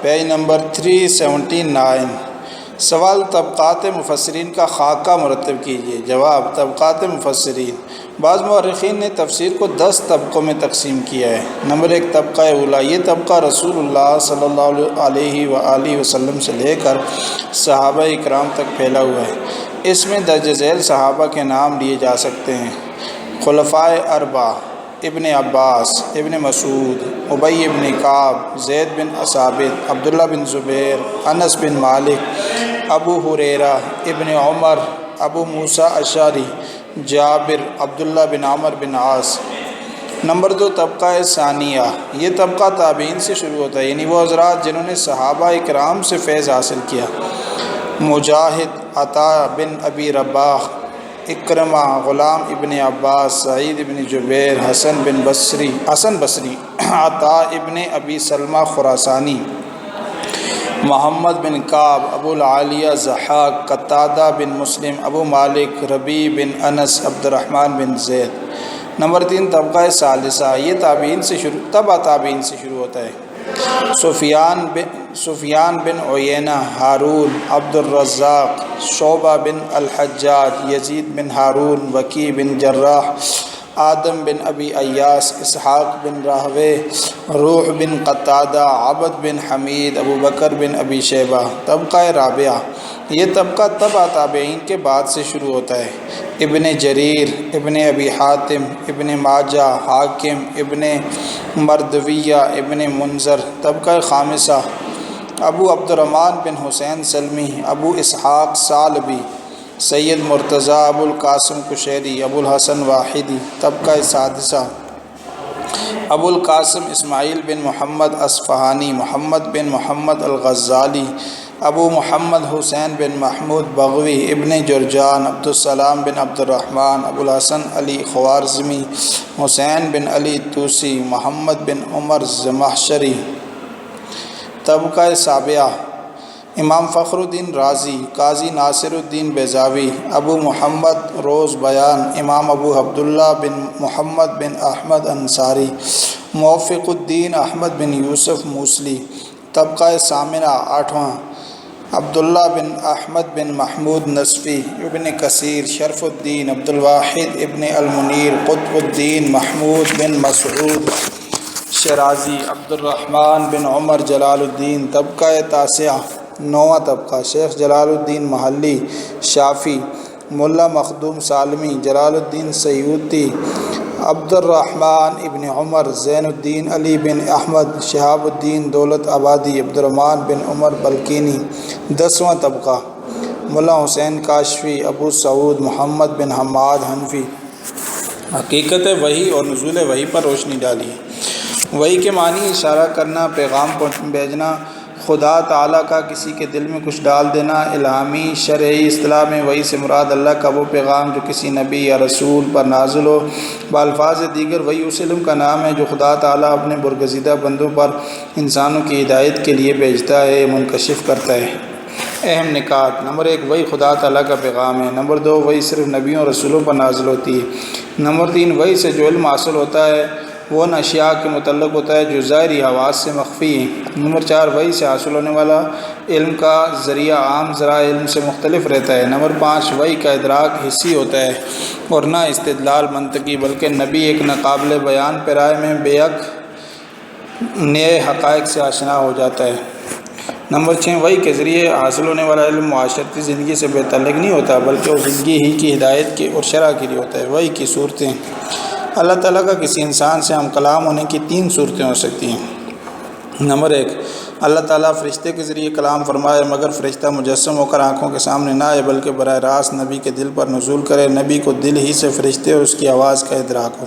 Page number 379۔ سوال، طبقات مفسرین کا خاکہ مرتب کیجیے۔ جواب، طبقات مفسرین، بعض مورخین نے تفسیر کو 10 طبقوں میں تقسیم کیا ہے۔ نمبر 1، طبقہ اولا، یہ طبقہ رسول اللہ صلی اللہ علیہ وآلہ وسلم سے لے کر صحابہ اکرام تک پھیلا ہوا ہے۔ اس میں درج ذیل صحابہ کے نام لیے جا سکتے ہیں: خلفائے اربعہ، ابن عباس، ابن مسعود، ابی بن کعب، زید بن ثابت، عبداللہ بن زبیر، انس بن مالک، ابو ہریرہ، ابن عمر، ابو موسیٰ اشعری، جابر، عبداللہ بن عمر بن عاص۔ نمبر 2، طبقہ ثانیہ، یہ طبقہ تابعین سے شروع ہوتا ہے، یعنی وہ حضرات جنہوں نے صحابہ اکرام سے فیض حاصل کیا: مجاہد، عطا بن ابی رباح، اکرمہ، غلام ابن عباس، سعید ابن جبیر، حسن بصری، عطا ابن ابی سلمہ خراسانی، محمد بن کعب، ابو العالیہ ضحاک، قتادہ بن مسلم، ابو مالک، ربیع بن انس، عبد الرحمن بن زید۔ نمبر 3، طبقہ ثالثہ، یہ تابعین سے شروع ہوتا ہے: سفیان بن عیینہ، ہارون، عبد الرزاق، شعبہ بن الحجاج، یزید بن ہارون، وکیع بن جراح، آدم بن ابی ایاس، اسحاق بن راہوے، روح بن قتادہ، عبد بن حمید، ابو بکر بن ابی شیبہ۔ طبقہ رابعہ، یہ طبقہ تبع تابعین کے بعد سے شروع ہوتا ہے: ابن جریر، ابن ابی حاتم، ابن ماجہ، حاکم، ابن مردویہ، ابن منذر۔ طبقہ خامسہ، ابو عبد الرحمن بن حسین سلمی، ابو اسحاق ثعلبی، سید مرتضیٰ، ابو القاسم قشیری، ابو الحسن واحدی۔ طبقہ سادسہ، ابو القاسم اسماعیل بن محمد اصفہانی، محمد بن محمد الغزالی، ابو محمد حسین بن محمود بغوی، ابن جرجان، عبدالسلام بن عبد الرحمن، ابو الحسن علی خوارزمی، حسین بن علی توسی، محمد بن عمر زمخشری۔ طبقہ سابعہ، امام فخر الدین رازی، قاضی ناصر الدین بیضاوی، ابو محمد روز بیان، امام ابو عبداللہ بن محمد بن احمد انصاری، موفق الدین احمد بن یوسف موصلی۔ طبقہ ثامنہ، آٹھواں، عبداللہ بن احمد بن محمود نصفی، ابن کثیر، شرف الدین، عبدالواحد ابن المنیر، قطب الدین محمود بن مسعود شیرازی، عبدالرحمن بن عمر جلال الدین۔ طبقہ تاسعہ، نواں طبقہ، شیخ جلال الدین محلی شافی، ملا مخدوم سالمی، جلال الدین سیوطی، عبد الرحمن ابن عمر، زین الدین علی بن احمد، شہاب الدین دولت آبادی، عبد الرحمن بن عمر بلکینی۔ 10واں طبقہ، ملا حسین کاشفی، ابو سعود محمد بن حماد حنفی۔ حقیقت وحی اور نزول وحی پر روشنی ڈالی۔ وحی کے معنی اشارہ کرنا، پیغام بھیجنا، خدا تعالیٰ کا کسی کے دل میں کچھ ڈال دینا۔ الہامی شرعی اصطلاح میں وحی سے مراد اللہ کا وہ پیغام جو کسی نبی یا رسول پر نازل ہو۔ بالفاظ دیگر، وحی اس علم کا نام ہے جو خدا تعالیٰ اپنے برگزیدہ بندوں پر انسانوں کی ہدایت کے لیے بھیجتا ہے، منکشف کرتا ہے۔ اہم نکات: نمبر 1، وحی خدا تعالیٰ کا پیغام ہے۔ نمبر 2، وحی صرف نبیوں اور رسولوں پر نازل ہوتی ہے۔ نمبر 3، وحی سے جو علم حاصل ہوتا ہے وہ ان اشیاء کے متعلق ہوتا ہے جو ظاہری حواس سے مخفی ہیں۔ نمبر 4، وحی سے حاصل ہونے والا علم کا ذریعہ عام ذرائع علم سے مختلف رہتا ہے۔ نمبر 5، وحی کا ادراک حسی ہوتا ہے اور نہ استدلال منطقی، بلکہ نبی ایک ناقابل بیان پیرائے میں بیک نئے حقائق سے آشنا ہو جاتا ہے۔ نمبر 6، وحی کے ذریعے حاصل ہونے والا علم معاشرتی زندگی سے بے تعلق نہیں ہوتا، بلکہ وہ زندگی ہی کی ہدایت کی اور شرع کے لیے ہوتا ہے۔ وحی کی صورتیں: اللہ تعالیٰ کا کسی انسان سے ہم کلام ہونے کی 3 صورتیں ہو سکتی ہیں۔ نمبر 1، اللہ تعالیٰ فرشتے کے ذریعے کلام فرمائے، مگر فرشتہ مجسم ہو کر آنکھوں کے سامنے نہ آئے، بلکہ براہ راست نبی کے دل پر نزول کرے، نبی کو دل ہی سے فرشتے اور اس کی آواز کا ادراک ہو۔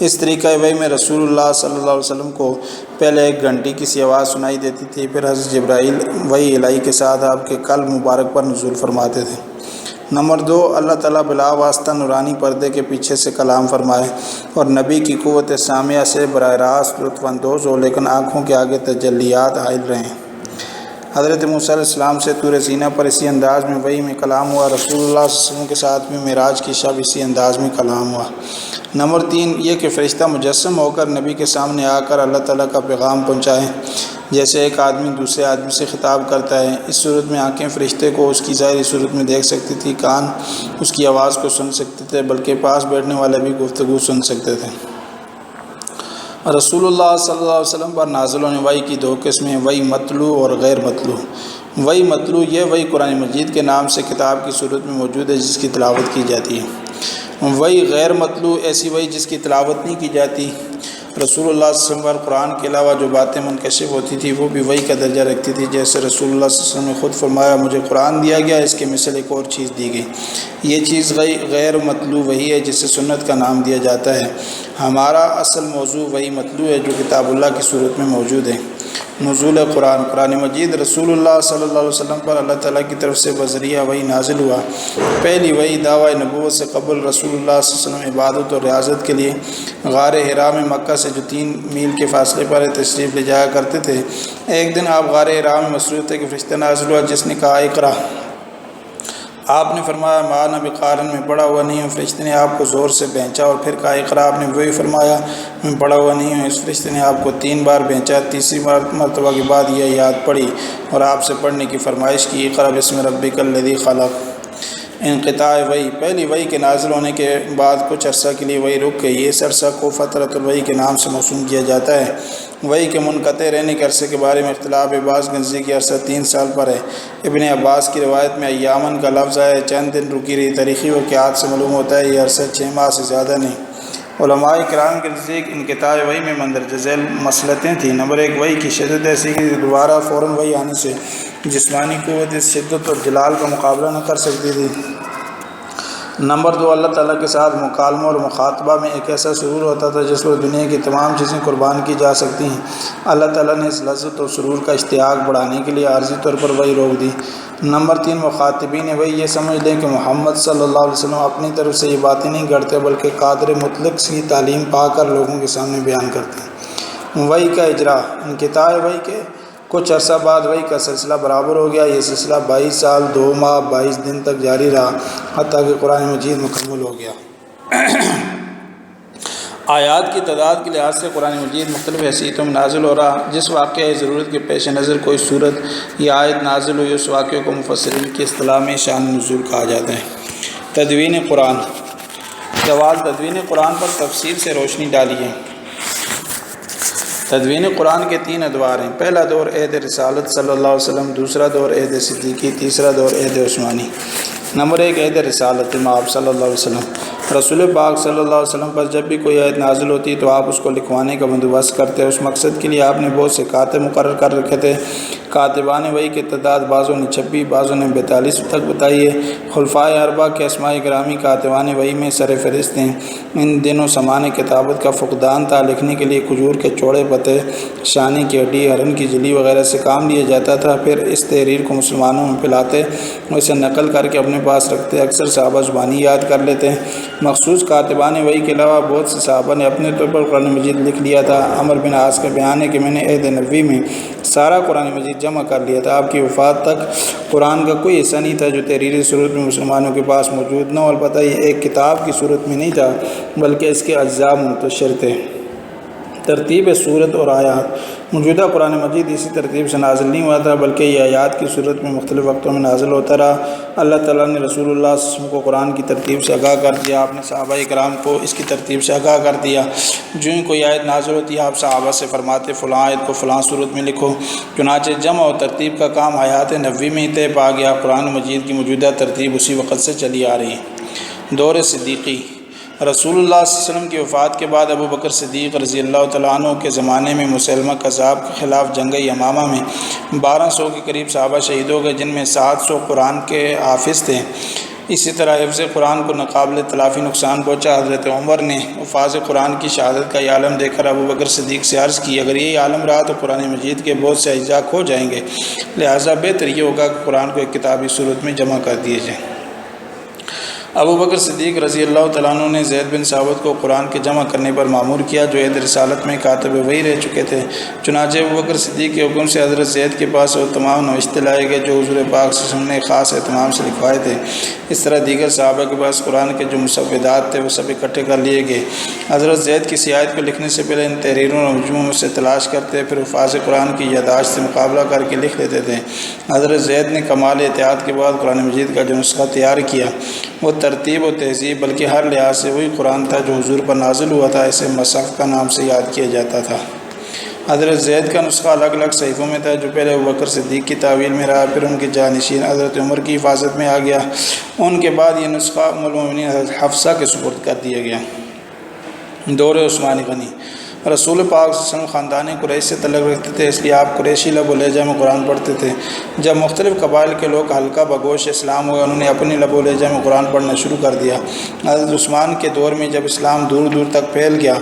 اس طریقہ وحی میں رسول اللہ صلی اللہ علیہ وسلم کو پہلے ایک گھنٹی کی سی آواز سنائی دیتی تھی، پھر حضرت جبرائیل وحی الہی کے ساتھ آپ کے قلب مبارک پر نزول فرماتے تھے۔ نمبر 2، اللہ تعالیٰ بلا واسطہ نورانی پردے کے پیچھے سے کلام فرمائے اور نبی کی قوت سامعہ سے براہ راست لطف اندوز ہو، لیکن آنکھوں کے آگے تجلیات حائل رہیں۔ حضرت موسیٰ علیہ السلام سے طور سینہ پر اسی انداز میں وحی میں کلام ہوا، رسول اللہ صلی اللہ علیہ وسلم کے ساتھ بھی معراج کی شب اسی انداز میں کلام ہوا۔ نمبر 3، یہ کہ فرشتہ مجسم ہو کر نبی کے سامنے آ کر اللہ تعالیٰ کا پیغام پہنچائے۔ جیسے ایک آدمی دوسرے آدمی سے خطاب کرتا ہے۔ اس صورت میں آنکھیں فرشتے کو اس کی ظاہری صورت میں دیکھ سکتی تھی، کان اس کی آواز کو سن سکتے تھے، بلکہ پاس بیٹھنے والے بھی گفتگو سن سکتے تھے۔ رسول اللہ صلی اللہ علیہ وسلم پر نازل ہونے وحی کی دو قسمیں، وحی مطلوع اور غیر مطلوع۔ وحی مطلوع یہ وحی قرآن مجید کے نام سے کتاب کی صورت میں موجود ہے جس کی تلاوت کی جاتی ہے۔ وحی غیر مطلوع ایسی وحی جس کی تلاوت نہیں کی جاتی۔ رسول اللہ صلی اللہ علیہ وسلم پر قرآن کے علاوہ جو باتیں منکشف ہوتی تھی وہ بھی وحی کا درجہ رکھتی تھی، جیسے رسول اللہ صلی اللہ علیہ وسلم نے خود فرمایا مجھے قرآن دیا گیا، اس کے مثل ایک اور چیز دی گئی۔ یہ چیز غیر مطلوع وحی ہے جسے سنت کا نام دیا جاتا ہے۔ ہمارا اصل موضوع وحی مطلوع ہے جو کتاب اللہ کی صورت میں موجود ہے۔ نزول قرآن مجید رسول اللہ صلی اللہ علیہ وسلم پر اللہ تعالیٰ کی طرف سے بذریعہ وحی نازل ہوا۔ پہلی وحی دعوی نبوت سے قبل رسول اللہ صلی اللہ علیہ وسلم عبادت اور ریاضت کے لیے غار حرا میں مکہ سے جو 3 میل کے فاصلے پر تشریف لے جایا کرتے تھے۔ ایک دن آپ غار حرا میں مصروف تھے کہ فرشتہ نازل ہوا جس نے کہا اقرا۔ آپ نے فرمایا ما انا بقارئ، میں پڑھا ہوا نہیں ہوں۔ فرشتے نے آپ کو زور سے بھینچا اور پھر کہا اقرا۔ آپ نے وہی فرمایا میں پڑھا ہوا نہیں ہوں۔ اس فرشتے نے آپ کو 3 بار بھینچا، تیسری مرتبہ کے بعد یہ یاد پڑھی اور آپ سے پڑھنے کی فرمائش کی، اقرا بسم ربک الذی خلق۔ انقطاع وحی، پہلی وحی کے نازل ہونے کے بعد کچھ عرصہ کے لیے وحی رک گئی۔ اس عرصہ کو فترۃ الوحی کے نام سے موسوم کیا جاتا ہے۔ وحی کے منقطع رہنے کے عرصے کے بارے میں اختلاف ہے، بعض کے نزدیک یہ عرصہ 3 سال پر ہے۔ ابن عباس کی روایت میں ایامن کا لفظ ہے، چند دن رکی رہی۔ تاریخی واقعات سے معلوم ہوتا ہے یہ عرصہ 6 ماہ سے زیادہ نہیں۔ علماء کرام کے نزدیک انقطاع وحی میں مندرجہ ذیل مسئلتیں تھیں۔ نمبر 1، وحی کی شدت ایسی کہ دوبارہ فوراً وحی آنے سے جسمانی قوت اس شدت اور جلال کا مقابلہ نہ کر سکتی تھی۔ نمبر 2، اللہ تعالیٰ کے ساتھ مکالمہ اور مخاطبہ میں ایک ایسا سرور ہوتا تھا جس پر دنیا کی تمام چیزیں قربان کی جا سکتی ہیں۔ اللہ تعالیٰ نے اس لذت اور سرور کا اشتیاق بڑھانے کے لیے عارضی طور پر وحی روک دی۔ نمبر 3، مخاطبین وحی یہ سمجھ لیں کہ محمد صلی اللہ علیہ وسلم اپنی طرف سے یہ باتیں نہیں گھڑتے بلکہ قادر مطلق کی تعلیم پا کر لوگوں کے سامنے بیان کرتے ہیں۔ وحی کا اجرا، انقطاع وحی کے کچھ عرصہ بعد وحی کا سلسلہ برابر ہو گیا۔ یہ سلسلہ 22 سال 2 ماہ 22 دن تک جاری رہا، حتیٰ کہ قرآن مجید مکمل ہو گیا۔ آیات کی تعداد کے لحاظ سے قرآن مجید مختلف حیثیتوں میں نازل ہو رہا۔ جس واقعہ ضرورت کے پیش نظر کوئی صورت یا آیت نازل ہوئی اس واقعے کو مفسرین کی اصطلاح میں شان نزول کہا جاتا ہے۔ تدوین قرآن، سوال تدوین قرآن پر تفصیل سے روشنی ڈالیے۔ تدوین قرآن کے 3 ادوار ہیں۔ پہلا دور عہد رسالت صلی اللہ علیہ وسلم، دوسرا دور عہد صدیقی، تیسرا دور عہد عثمانی۔ نمبر 1، عہد رسالت آپ صلی اللہ علیہ وسلم۔ رسول پاک صلی اللہ علیہ وسلم پر جب بھی کوئی آیت نازل ہوتی تو آپ اس کو لکھوانے کا بندوبست کرتے۔ اس مقصد کے لیے آپ نے بہت سے کاتب مقرر کر رکھے تھے۔ کاتبان وحی کی تعداد بعضوں نے 26، بعضوں نے 42 تک بتائی ہے۔ خلفائے اربعہ کے اسماء گرامی کاتبان وحی میں سر فہرست ہیں۔ ان دنوں سامان کتابت کا فقدان تھا، لکھنے کے لیے کھجور کے چوڑے پتے، شانے کی ہڈی، ہرن کی جلی وغیرہ سے کام لیا جاتا تھا۔ پھر اس تحریر کو مسلمانوں میں پھیلاتے، اسے نقل کر کے اپنے پاس رکھتے۔ اکثر صحابہ زبانی یاد کر لیتے ہیں۔ مخصوص کاتبان وحی کے علاوہ بہت سے صحابہ نے اپنے طور پر قرآن مجید لکھ لیا تھا۔ عمر بن عاص کا بیان ہے کہ میں نے عہد نبوی میں سارا قرآن مجید جمع کر لیا تھا۔ آپ کی وفات تک قرآن کا کوئی حصہ نہیں تھا جو تحریری صورت میں مسلمانوں کے پاس موجود نہ ہو۔ البتہ یہ ایک کتاب کی صورت میں نہیں تھا بلکہ اس کے اجزاء منتشر تھے۔ ترتیب صورت اور آیات، موجودہ قرآن مجید اسی ترتیب سے نازل نہیں ہوا تھا بلکہ یہ آیات کی صورت میں مختلف وقتوں میں نازل ہوتا رہا۔ اللہ تعالیٰ نے رسول اللہ صلی اللہ علیہ وسلم کو قرآن کی ترتیب سے آگاہ کر دیا، آپ نے صحابہ کرام کو اس کی ترتیب سے آگاہ کر دیا۔ جو ہی کوئی آیت نازل ہوتی ہے آپ صحابہ سے فرماتے فلاں آیت کو فلاں صورت میں لکھو۔ چنانچہ جمع و ترتیب کا کام آیات نبوی میں ہی طے پا گیا۔ قرآن مجید کی موجودہ ترتیب اسی وقت سے چلی آ رہی ہے۔ دور صدیقی، رسول اللہ صلی اللہ علیہ وسلم کی وفات کے بعد ابو بکر صدیق رضی اللہ تعالیٰ عنہ کے زمانے میں مسلمہ کذاب کے خلاف جنگ یمامہ میں 1200 کے قریب صحابہ شہید ہو گئے، جن میں 700 قرآن کے حافظ تھے۔ اسی طرح حفظ قرآن کو ناقابل تلافی نقصان پہنچا۔ حضرت عمر نے حفاظ قرآن کی شہادت کا یہ عالم دیکھ کر ابو بکر صدیق سے عرض کی اگر یہی عالم رہا تو قرآن مجید کے بہت سے اجزاء کھو جائیں گے، لہٰذا بہتر یہ ہوگا کہ قرآن کو ایک کتابی صورت میں جمع کر دیے جائیں۔ ابو بکر صدیق رضی اللہ تعالیٰ عنہ نے زید بن ثابت کو قرآن کے جمع کرنے پر مأمور کیا، جو عہد رسالت میں کاتب وحی رہ چکے تھے۔ چنانچہ ابو بکر صدیق کے حکم سے حضرت زید کے پاس وہ تمام نوشتے لائے گئے جو حضور پاک صلی اللہ علیہ وسلم نے خاص اہتمام سے لکھوائے تھے۔ اس طرح دیگر صحابہ کے پاس قرآن کے جو مسودات تھے وہ سب اکٹھے کر لیے گئے۔ حضرت زید کسی آیت کو لکھنے سے پہلے ان تحریروں اور مجموعوں سے تلاش کرتے، پھر حفاظ قرآن کی یادداشت سے مقابلہ کر کے لکھ لیتے تھے۔ حضرت زید نے کمال احتیاط کے بعد قرآن مجید کا جو نسخہ تیار کیا وہ ترتیب و تہذیب بلکہ ہر لحاظ سے وہی قرآن تھا جو حضور پر نازل ہوا تھا۔ اسے مصحف کا نام سے یاد کیا جاتا تھا۔ حضرت زید کا نسخہ الگ الگ صحیفوں میں تھا، جو پہلے ابوبکر صدیق کی تعویل میں رہا، پھر ان کے جانشین حضرت عمر کی حفاظت میں آ گیا۔ ان کے بعد یہ نسخہ ام المؤمنین حضرت حفصہ کے سپرد کر دیا گیا۔ دور عثمانی غنی رسول پاک صلی اللہ علیہ وسلم خاندان قریش سے تعلق رکھتے تھے، اس لیے آپ قریشی لب و لہجہ میں قرآن پڑھتے تھے۔ جب مختلف قبائل کے لوگ حلقہ بگوش اسلام ہوئے، انہوں نے اپنی لب و لہجہ میں قرآن پڑھنا شروع کر دیا۔ حضرت عثمان کے دور میں جب اسلام دور دور تک پھیل گیا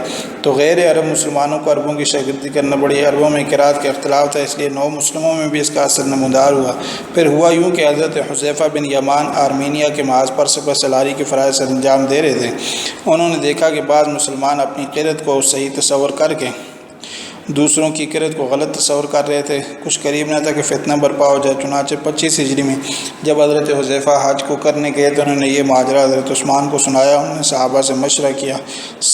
تو غیر عرب مسلمانوں کو عربوں کی شاگردی کرنا پڑی۔ عربوں میں قرات کا اختلاف تھا، اس لیے نو مسلموں میں بھی اس کا اثر نمودار ہوا۔ پھر ہوا یوں کہ حضرت حذیفہ بن یمان آرمینیا کے محاذ پر سپہ سالاری کے فرائض سر انجام دے رہے تھے۔ انہوں نے دیکھا کہ بعض مسلمان اپنی قرت کو صحیح تصور کر کے دوسروں کی قرت کو غلط تصور کر رہے تھے۔ کچھ قریب نہ تھا کہ فتنہ برپا ہو جائے۔ چنانچہ 25 ہجری میں جب حضرت حذیفہ حج کو کرنے گئے تو انہوں نے یہ ماجرا حضرت عثمان کو سنایا۔ انہوں نے صحابہ سے مشورہ کیا،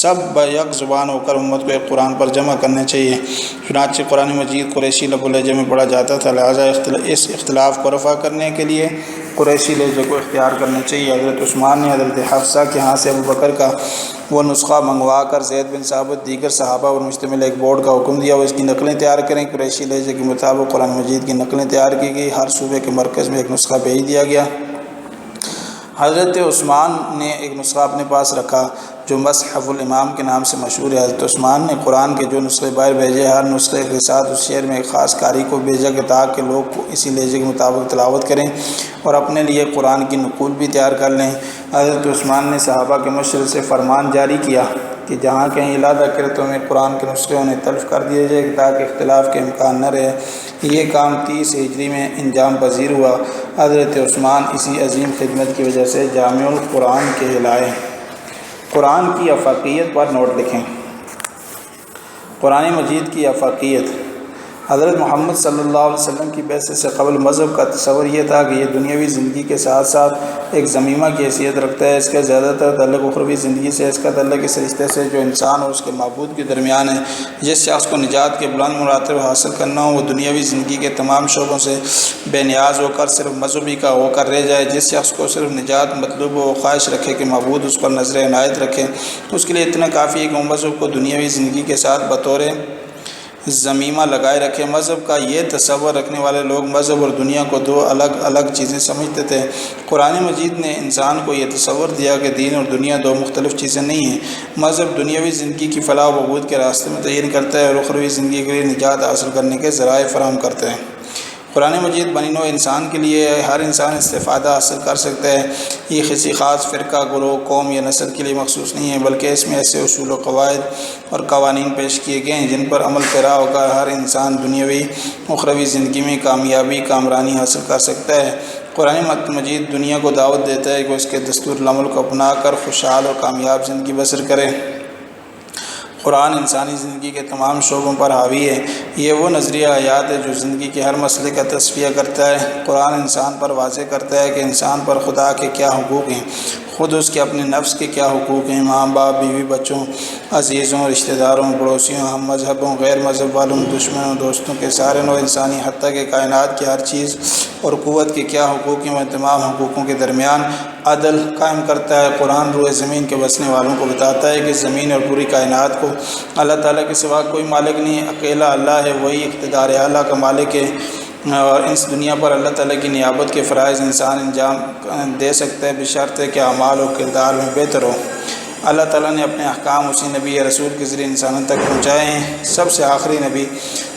سب بیک زبان ہو کر امت کو ایک قرآن پر جمع کرنے چاہیے۔ چنانچہ قرآن مجید قریشی لب و لہجے میں پڑھا جاتا تھا، لہٰذا اس اختلاف کو رفع کرنے کے لیے قریشی لہجے کو اختیار کرنا چاہیے۔ حضرت عثمان نے حضرت حفصہ کے ہاں سے ابو بکر کا وہ نسخہ منگوا کر زید بن ثابت دیگر صحابہ اور مشتمل ایک بورڈ کا حکم دیا، وہ اس کی نقلیں تیار کریں۔ قریشی لہجے کے مطابق قرآن مجید کی نقلیں تیار کی گئی، ہر صوبے کے مرکز میں ایک نسخہ بھیج دیا گیا۔ حضرت عثمان نے ایک نسخہ اپنے پاس رکھا جو مصحف الامام کے نام سے مشہور ہے۔ حضرت عثمان نے قرآن کے جو نسخے باہر بھیجے، ہر نسخے کے ساتھ اس شہر میں ایک خاص قاری کو بھیجا کہ تاکہ لوگ اسی لہجے کے مطابق تلاوت کریں اور اپنے لیے قرآن کی نقول بھی تیار کر لیں۔ حضرت عثمان نے صحابہ کے مشورے سے فرمان جاری کیا کہ جہاں کہیں علیحدہ قرتوں میں قرآن کے نسخے انہیں تلف کر دیے جائے تاکہ اختلاف کے امکان نہ رہے۔ یہ کام 30 ہجری میں انجام پذیر ہوا۔ حضرت عثمان اسی عظیم خدمت کی وجہ سے جامع القرآن کہلائے۔ قرآن کی افاقیت پر نوٹ لکھیں۔ قرآن مجید کی افاقیت۔ حضرت محمد صلی اللہ علیہ وسلم کی بعثت سے قبل مذہب کا تصور یہ تھا کہ یہ دنیاوی زندگی کے ساتھ ساتھ ایک ضمیمہ کی حیثیت رکھتا ہے۔ اس کا زیادہ تر تعلق اخروی زندگی سے، اس کا تعلق اس رشتے سے جو انسان اور اس کے معبود کے درمیان ہے۔ جس شخص کو نجات کے بلند مراتب حاصل کرنا ہو وہ دنیاوی زندگی کے تمام شعبوں سے بے نیاز ہو کر صرف مذہبی کا ہو کر رہ جائے۔ جس شخص کو صرف نجات مطلوب ہو، خواہش رکھے کہ معبود اس پر نظر عنایت رکھے، اس کے لیے اتنا کافی ہے کہ وہ مذہب کو دنیاوی زندگی کے ساتھ بطور ضمیمہ لگائے رکھے۔ مذہب کا یہ تصور رکھنے والے لوگ مذہب اور دنیا کو دو الگ الگ چیزیں سمجھتے تھے۔ قرآن مجید نے انسان کو یہ تصور دیا کہ دین اور دنیا دو مختلف چیزیں نہیں ہیں۔ مذہب دنیاوی زندگی کی فلاح و بہبود کے راستے میں تعین کرتا ہے اور اخروی زندگی کے لیے نجات حاصل کرنے کے ذرائع فراہم کرتا ہے۔ قرآن مجید بنی نوع انسان کے لیے ہر انسان استفادہ حاصل کر سکتا ہے۔ یہ کسی خاص فرقہ، گروہ، قوم یا نسل کے لیے مخصوص نہیں ہے، بلکہ اس میں ایسے اصول و قواعد اور قوانین پیش کیے گئے ہیں جن پر عمل پیرا ہو کر ہر انسان دنیاوی اخروی زندگی میں کامیابی کامرانی حاصل کر سکتا ہے۔ قرآن مجید دنیا کو دعوت دیتا ہے کہ اس کے دستور العمل کو اپنا کر خوشحال اور کامیاب زندگی بسر کرے۔ قرآن انسانی زندگی کے تمام شعبوں پر حاوی ہے۔ یہ وہ نظریہ حیات ہے جو زندگی کے ہر مسئلے کا تصفیہ کرتا ہے۔ قرآن انسان پر واضح کرتا ہے کہ انسان پر خدا کے کیا حقوق ہیں، خود اس کے اپنے نفس کے کیا حقوق ہیں، ماں باپ، بیوی بچوں، عزیزوں، رشتہ داروں، پڑوسیوں، ہم مذہبوں، غیر مذہب والوں، دشمنوں، دوستوں کے سارے نوع انسانی حتیٰ کہ کائنات کی ہر چیز اور قوت کے کیا حقوق ہیں۔ وہ تمام حقوقوں کے درمیان عدل قائم کرتا ہے۔ قرآن روئے زمین کے بسنے والوں کو بتاتا ہے کہ زمین اور پوری کائنات کو اللہ تعالیٰ کے سوا کوئی مالک نہیں، اکیلا اللہ ہے، وہی اقتدار اعلیٰ کا مالک ہے، اور اس دنیا پر اللہ تعالیٰ کی نیابت کے فرائض انسان انجام دے سکتا ہے بشرط کہ اعمال و کردار میں بہتر ہو۔ اللہ تعالیٰ نے اپنے احکام اسی نبی رسول کے ذریعے انسانوں تک پہنچائے ہیں۔ سب سے آخری نبی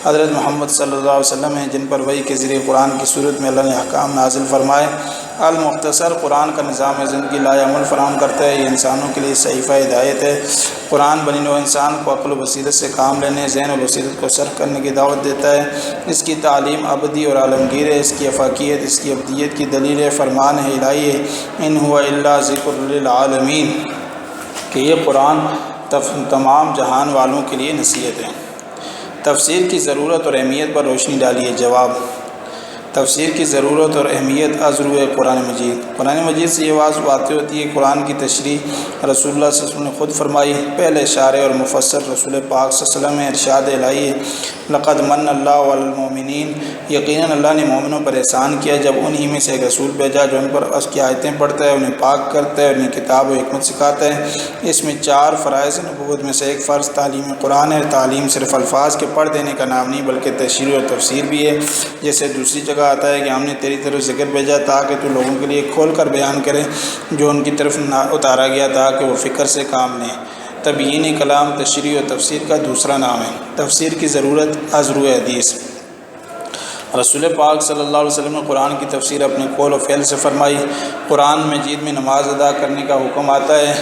حضرت محمد صلی اللہ علیہ وسلم ہیں، جن پر وحی کے ذریعے قرآن کی صورت میں اللہ نے احکام نازل فرمائے۔ المختصر قرآن کا نظام زندگی لا عمل فراہم کرتا ہے۔ یہ انسانوں کے لیے صحیفہ ہدایت ہے۔ قرآن بنی نوع انسان کو عقل و بصیرت سے کام لینے، ذہن و بصیرت کو صرف کرنے کی دعوت دیتا ہے۔ اس کی تعلیم ابدی اور عالمگیر ہے۔ اس کی افاقیت، اس کی ابدیت کی دلیل ہے، فرمان ہے الہی ہے، ان هو الا ذکر للعالمین، کہ یہ قرآن تمام جہان والوں کے لیے نصیحت ہے۔ تفسیر کی ضرورت اور اہمیت پر روشنی ڈالیے۔ جواب: تفسیر کی ضرورت اور اہمیت از روئے قرآن مجید۔ قرآن مجید سے یہ واضح ہوتی ہے قرآن کی تشریح رسول اللہ صلی اللہ علیہ وسلم نے خود فرمائی۔ پہلے شارح اور مفسر رسول پاک صلی اللہ علیہ وسلم ہے۔ ارشاد الہی ہے، لقد من اللہ علی المؤمنین، یقیناً اللہ نے مومنوں پر احسان کیا جب انہی میں سے ایک رسول بھیجا جو ان پر اس کی آیتیں پڑھتا ہے، انہیں پاک کرتا ہے، انہیں کتاب و حکمت سکھاتا ہے۔ اس میں 4 فرائض نبوت میں سے ایک فرض تعلیم قرآن ہے۔ تعلیم صرف الفاظ کے پڑھ دینے کا نام نہیں بلکہ تشریح اور تفسیر بھی ہے۔ جیسے دوسری جگہ آتا ہے کہ ہم نے تیری طرف ذکر بھیجا تاکہ تو لوگوں کے لیے کھول کر بیان کرے جو ان کی طرف اتارا گیا تاکہ وہ فکر سے کام لیں۔ تبیین کلام تشریح و تفسیر کا دوسرا نام ہے۔ تفسیر کی ضرورت از روئے حدیث۔ رسول پاک صلی اللہ علیہ وسلم نے قرآن کی تفسیر اپنے قول و فعل سے فرمائی۔ قرآن مجید میں نماز ادا کرنے کا حکم آتا ہے،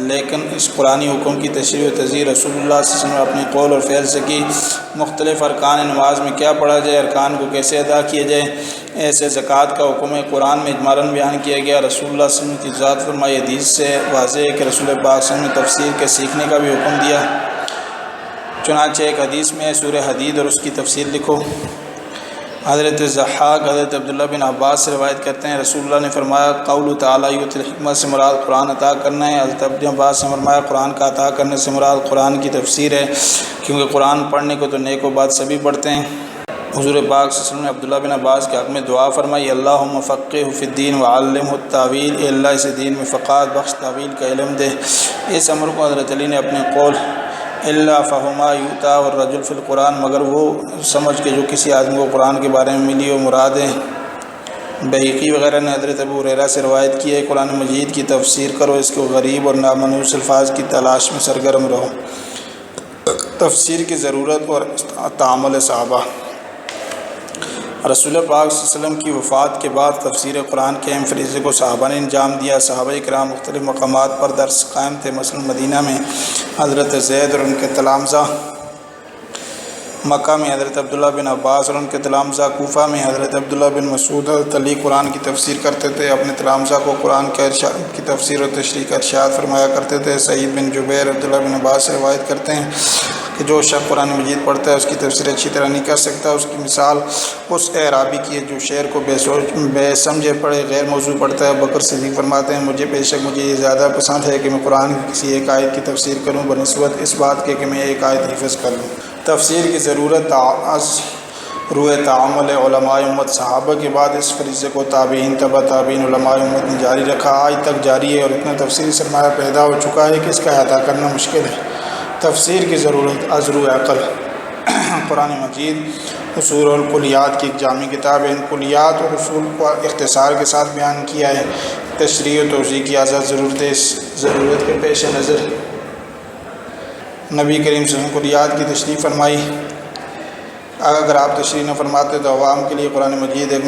لیکن اس قرآنی حکم کی تشریح و تذکیر رسول اللہ صلی اللہ علیہ وسلم نے اپنے قول اور فعل سے کی۔ مختلف ارکان نماز میں کیا پڑھا جائے، ارکان کو کیسے ادا کیا جائے، ایسے زکوٰۃ کا حکم ہے قرآن میں اجمالاً بیان کیا گیا۔ رسول اللہ صلی اللہ علیہ وسلم کی ذات فرمائی حدیث سے واضح ہے کہ رسول پاک صلی اللہ علیہ وسلم نے تفسیر کے سیکھنے کا بھی حکم دیا۔ چنانچہ ایک حدیث میں سورہ حدید اور اس کی تفسیر لکھو۔ حضرت ضحاک حضرت عبداللہ بن عباس سے روایت کرتے ہیں رسول اللہ نے فرمایا قول تعالیٰ یؤتی الحکمت سے مراد قرآن عطا کرنا ہے۔ حضرت ابن عباس سے فرمایا قرآن کا عطا کرنے سے مراد قرآن کی تفسیر ہے، کیونکہ قرآن پڑھنے کو تو نیک و بد سبھی پڑھتے ہیں۔ حضور پاک صلی اللہ علیہ وسلم نے عبداللہ بن عباس کے حق میں دعا فرمائی، اللہم فقہہ فی الدین وعلمہ التاویل، اے اللہ اسے دین میں فقاہت بخش، تاویل کا علم دے۔ اس امر کو حضرت علی نے اپنے قول اللہ فہما یوتا اور رجل فی القرآن، مگر وہ سمجھ کے جو کسی آدمی کو قرآن کے بارے میں ملی وہ مراد ہے۔ بہقی وغیرہ نے حضرت ابو ہریرہ سے روایت کی ہے قرآن مجید کی تفسیر کرو، اس کو غریب اور نامنوس الفاظ کی تلاش میں سرگرم رہو۔ تفسیر کی ضرورت اور تعامل صحابہ۔ رسول پاک صلی اللہ علیہ وسلم کی وفات کے بعد تفسیر قرآن کے اہم فریضے کو صحابہ نے انجام دیا۔ صحابہ کرام مختلف مقامات پر درس قائم تھے، مثلا مدینہ میں حضرت زید اور ان کے تلامذہ، مکہ میں حضرت عبداللہ بن عباس اور ان کے تلامذہ، کوفہ میں حضرت عبداللہ بن مسعود، حضرت علی قرآن کی تفسیر کرتے تھے، اپنے تلامذہ کو قرآن کے ارشاد کی تفسیر اور تشریح کا ارشاد فرمایا کرتے تھے۔ سعید بن جبیر عبداللہ بن عباس سے روایت کرتے ہیں کہ جو شخص قرآن مجید پڑھتا ہے اس کی تفسیر اچھی طرح نہیں کر سکتا۔ اس کی مثال اس اعرابی کی ہے جو شعر کو بے سمجھے پڑھے غیر موضوع پڑھتا ہے۔ بکر صدیق فرماتے ہیں مجھے یہ زیادہ پسند ہے کہ میں قرآن کی کسی ایک آیت کی تفسیر کروں بنسبت اس بات کے کہ میں ایک آیت حفظ کر لوں۔ تفسیر کی ضرورت از روئے تعامل علماء امت۔ صحابہ کے بعد اس فریضے کو تابعین، تبع تابعین، علماء امت نے جاری رکھا، آج تک جاری ہے، اور اتنا تفسیری سرمایہ پیدا ہو چکا ہے کہ اس کا احاطہ کرنا مشکل ہے۔ تفسیر کی ضرورت از روئے عقل۔ قرآن مجید اصول اور کلیات کی ایک جامع کتاب ہے۔ ان کلیات اور اصول کو اختصار کے ساتھ بیان کیا ہے۔ تشریح و توضیح کی آزاد ضرورت ہے۔ اس ضرورت کے پیش نظر نبی کریم صلی اللہ علیہ وسلم کلیات کی تشریح فرمائی۔ اگر آپ تشریح نہ فرماتے تو عوام کے لیے قرآن مجید ایک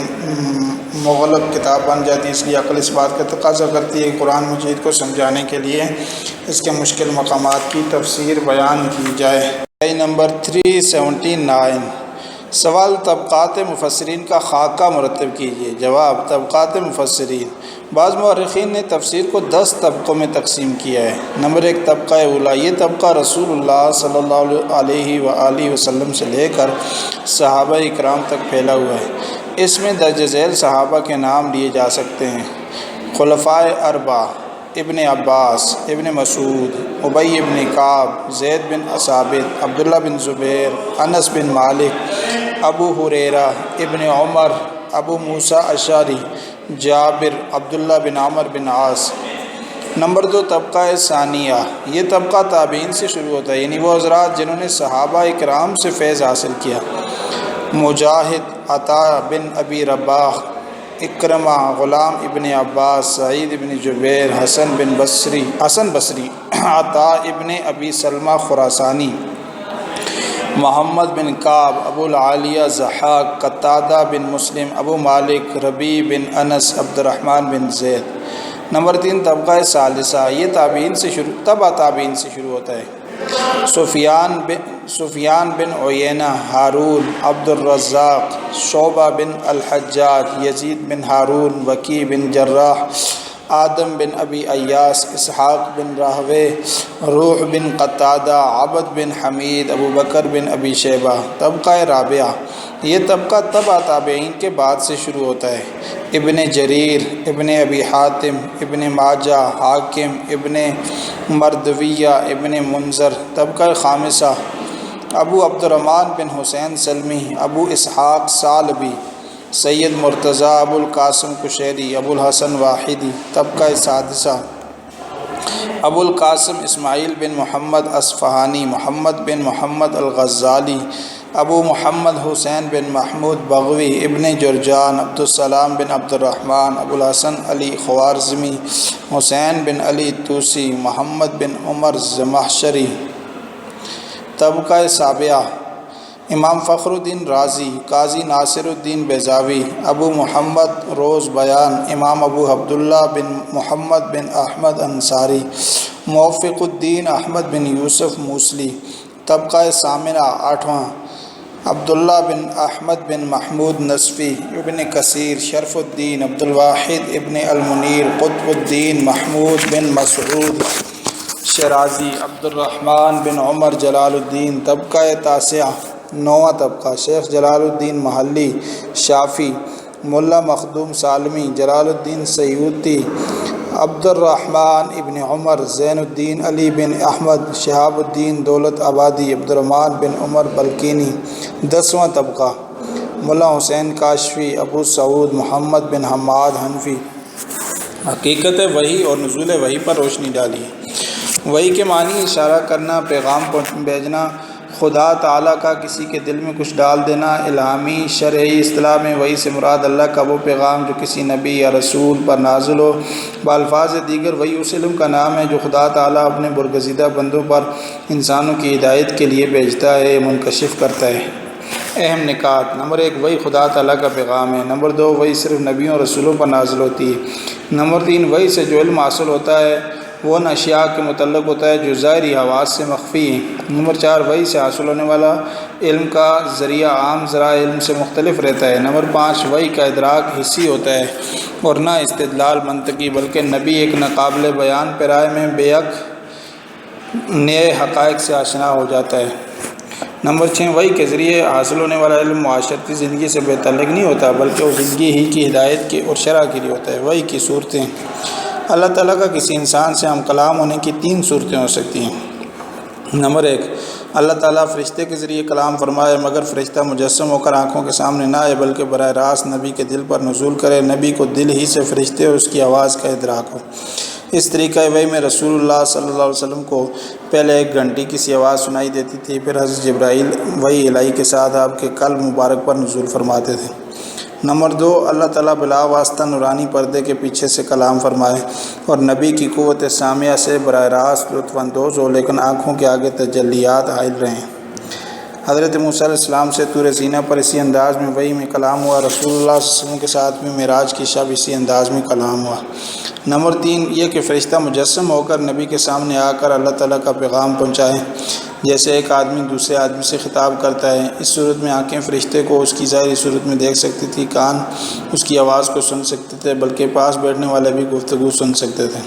مغلق کتاب بن جاتی، اس لیے عقل اس بات کا تقاضا کرتی ہے کہ قرآن مجید کو سمجھانے کے لیے اس کے مشکل مقامات کی تفسیر بیان کی جائے۔ نمبر 379 سوال طبقات مفسرین کا خاکہ مرتب کیجیے۔ جواب: طبقات مفسرین، بعض مورخین نے تفسیر کو 10 طبقوں میں تقسیم کیا ہے۔ نمبر 1 طبقہ اولیٰ، یہ طبقہ رسول اللہ صلی اللہ علیہ وآلہ وسلم سے لے کر صحابہ اکرام تک پھیلا ہوا ہے۔ اس میں درج ذیل صحابہ کے نام لیے جا سکتے ہیں: خلفائے اربعہ، ابن عباس، ابن مسعود، ابی بن کعب، زید بن ثابت، عبداللہ بن زبیر، انس بن مالک، ابو ہریرہ، ابن عمر، ابو موسیٰ اشعری، جابر، عبداللہ بن عمر بن عاص۔ نمبر 2 طبقہ ثانیہ، یہ طبقہ تابعین سے شروع ہوتا ہے، یعنی وہ حضرات جنہوں نے صحابہ اکرام سے فیض حاصل کیا: مجاہد، عطا بن ابی رباح، اکرمہ، غلام ابن عباس، سعید ابن جبیر، حسن بصری، عطاء ابن ابی سلمہ خراسانی، محمد بن کعب، ابو العالیہ ضحاک، قتادہ بن مسلم، ابو مالک، ربیع بن انس، عبد الرحمن بن زید۔ نمبر 3 طبقہ ثالثہ، یہ تابعین سے شروع ہوتا ہے۔ سفیان بن عیینہ، ہارون، عبد الرزاق، شعبہ بن الحجاج، یزید بن ہارون، وکیع بن جراح، آدم بن ابی ایاس، اسحاق بن راہوے، روح بن قتادہ، عبد بن حمید، ابو بکر بن ابی شیبہ۔ طبقہ رابعہ، یہ طبقہ تبع تابعین کے بعد سے شروع ہوتا ہے۔ ابن جریر، ابن ابی حاتم، ابن ماجہ، حاکم، ابن مردویہ، ابن منذر۔ طبقہ خامسہ، ابو عبد الرحمن بن حسین سلمی، ابو اسحاق ثعلبی، سید مرتضیٰ، ابو القاسم قشیری، ابو الحسن واحدی۔ طبقہ سادسہ، ابو القاسم اسماعیل بن محمد اصفہانی، محمد بن محمد الغزالی، ابو محمد حسین بن محمود بغوی، ابن جرجان، عبدالسلام بن عبد الرحمن، ابو الحسن علی خوارزمی، حسین بن علی توسی، محمد بن عمر زمخشری۔ طبقہ سابعہ، امام فخر الدین رازی، قاضی ناصر الدین بیضاوی، ابو محمد روز بیان، امام ابو عبداللہ بن محمد بن احمد انصاری، موفق الدین احمد بن یوسف موصلی۔ طبقہ ثامنہ، آٹھواں، عبداللہ بن احمد بن محمود نصفی، ابن کثیر، شرف الدین، عبدالواحد ابن المنیر، قطب الدین محمود بن مسعود شیرازی، عبدالرحمن بن عمر جلال الدین۔ طبقہ تاسعہ، نواں طبقہ، شیخ جلال الدین محلی شافی، ملا مخدوم سالمی، جلال الدین سیوطی، عبد الرحمن ابن عمر، زین الدین علی بن احمد، شہاب الدین دولت آبادی، عبد الرحمن بن عمر بلکینی۔ 10واں طبقہ، ملا حسین کاشفی، ابو سعود محمد بن حماد حنفی۔ حقیقت وحی اور نزول وحی پر روشنی ڈالی۔ وحی کے معنی اشارہ کرنا، پیغام بھیجنا، خدا تعالیٰ کا کسی کے دل میں کچھ ڈال دینا۔ الہامی شرعی اصطلاح میں وحی سے مراد اللہ کا وہ پیغام جو کسی نبی یا رسول پر نازل ہو۔ بالفاظ دیگر، وحی اس علم کا نام ہے جو خدا تعالیٰ اپنے برگزیدہ بندوں پر انسانوں کی ہدایت کے لیے بھیجتا ہے، منکشف کرتا ہے۔ اہم نکات: نمبر 1، وحی خدا تعالیٰ کا پیغام ہے۔ نمبر 2، وحی صرف نبیوں اور رسولوں پر نازل ہوتی ہے۔ نمبر 3، وحی سے جو علم حاصل ہوتا ہے وہ ان اشیاء کے متعلق ہوتا ہے جو ظاہری حواس سے مخفی ہیں۔ نمبر 4، وحی سے حاصل ہونے والا علم کا ذریعہ عام ذرائع علم سے مختلف رہتا ہے۔ نمبر 5، وحی کا ادراک حسی ہوتا ہے اور نہ استدلال منطقی، بلکہ نبی ایک ناقابل بیان پیرائے میں بیک نئے حقائق سے آشنا ہو جاتا ہے۔ نمبر 6، وحی کے ذریعے حاصل ہونے والا علم معاشرتی زندگی سے بے تعلق نہیں ہوتا، بلکہ وہ زندگی ہی کی ہدایت کی اور شرع کے لیے ہوتا ہے۔ وحی کی صورتیں: اللہ تعالیٰ کا کسی انسان سے ہم کلام ہونے کی 3 صورتیں ہو سکتی ہیں۔ نمبر 1، اللہ تعالیٰ فرشتے کے ذریعے کلام فرمائے، مگر فرشتہ مجسم ہو کر آنکھوں کے سامنے نہ آئے، بلکہ براہ راست نبی کے دل پر نزول کرے، نبی کو دل ہی سے فرشتے اور اس کی آواز کا ادراک ہو۔ اس طریقہ وحی میں رسول اللہ صلی اللہ علیہ وسلم کو پہلے ایک گھنٹی کی سی آواز سنائی دیتی تھی، پھر حضرت جبرائیل وحی الہی کے ساتھ آپ کے قلب مبارک پر نزول فرماتے تھے۔ نمبر 2، اللہ تعالیٰ بلا واسطہ نورانی پردے کے پیچھے سے کلام فرمائے اور نبی کی قوت سامعہ سے براہ راست لطف اندوز ہو، لیکن آنکھوں کے آگے تجلیات حائل رہیں۔ حضرت موسیٰ علیہ السلام سے طور سینہ پر اسی انداز میں وحی میں کلام ہوا، رسول اللہ صلی اللہ علیہ وسلم کے ساتھ بھی معراج کی شب اسی انداز میں کلام ہوا۔ نمبر 3، یہ کہ فرشتہ مجسم ہو کر نبی کے سامنے آ کر اللہ تعالیٰ کا پیغام پہنچائے، جیسے ایک آدمی دوسرے آدمی سے خطاب کرتا ہے۔ اس صورت میں آنکھیں فرشتے کو اس کی ظاہری صورت میں دیکھ سکتی تھی، کان اس کی آواز کو سن سکتے تھے، بلکہ پاس بیٹھنے والے بھی گفتگو سن سکتے تھے۔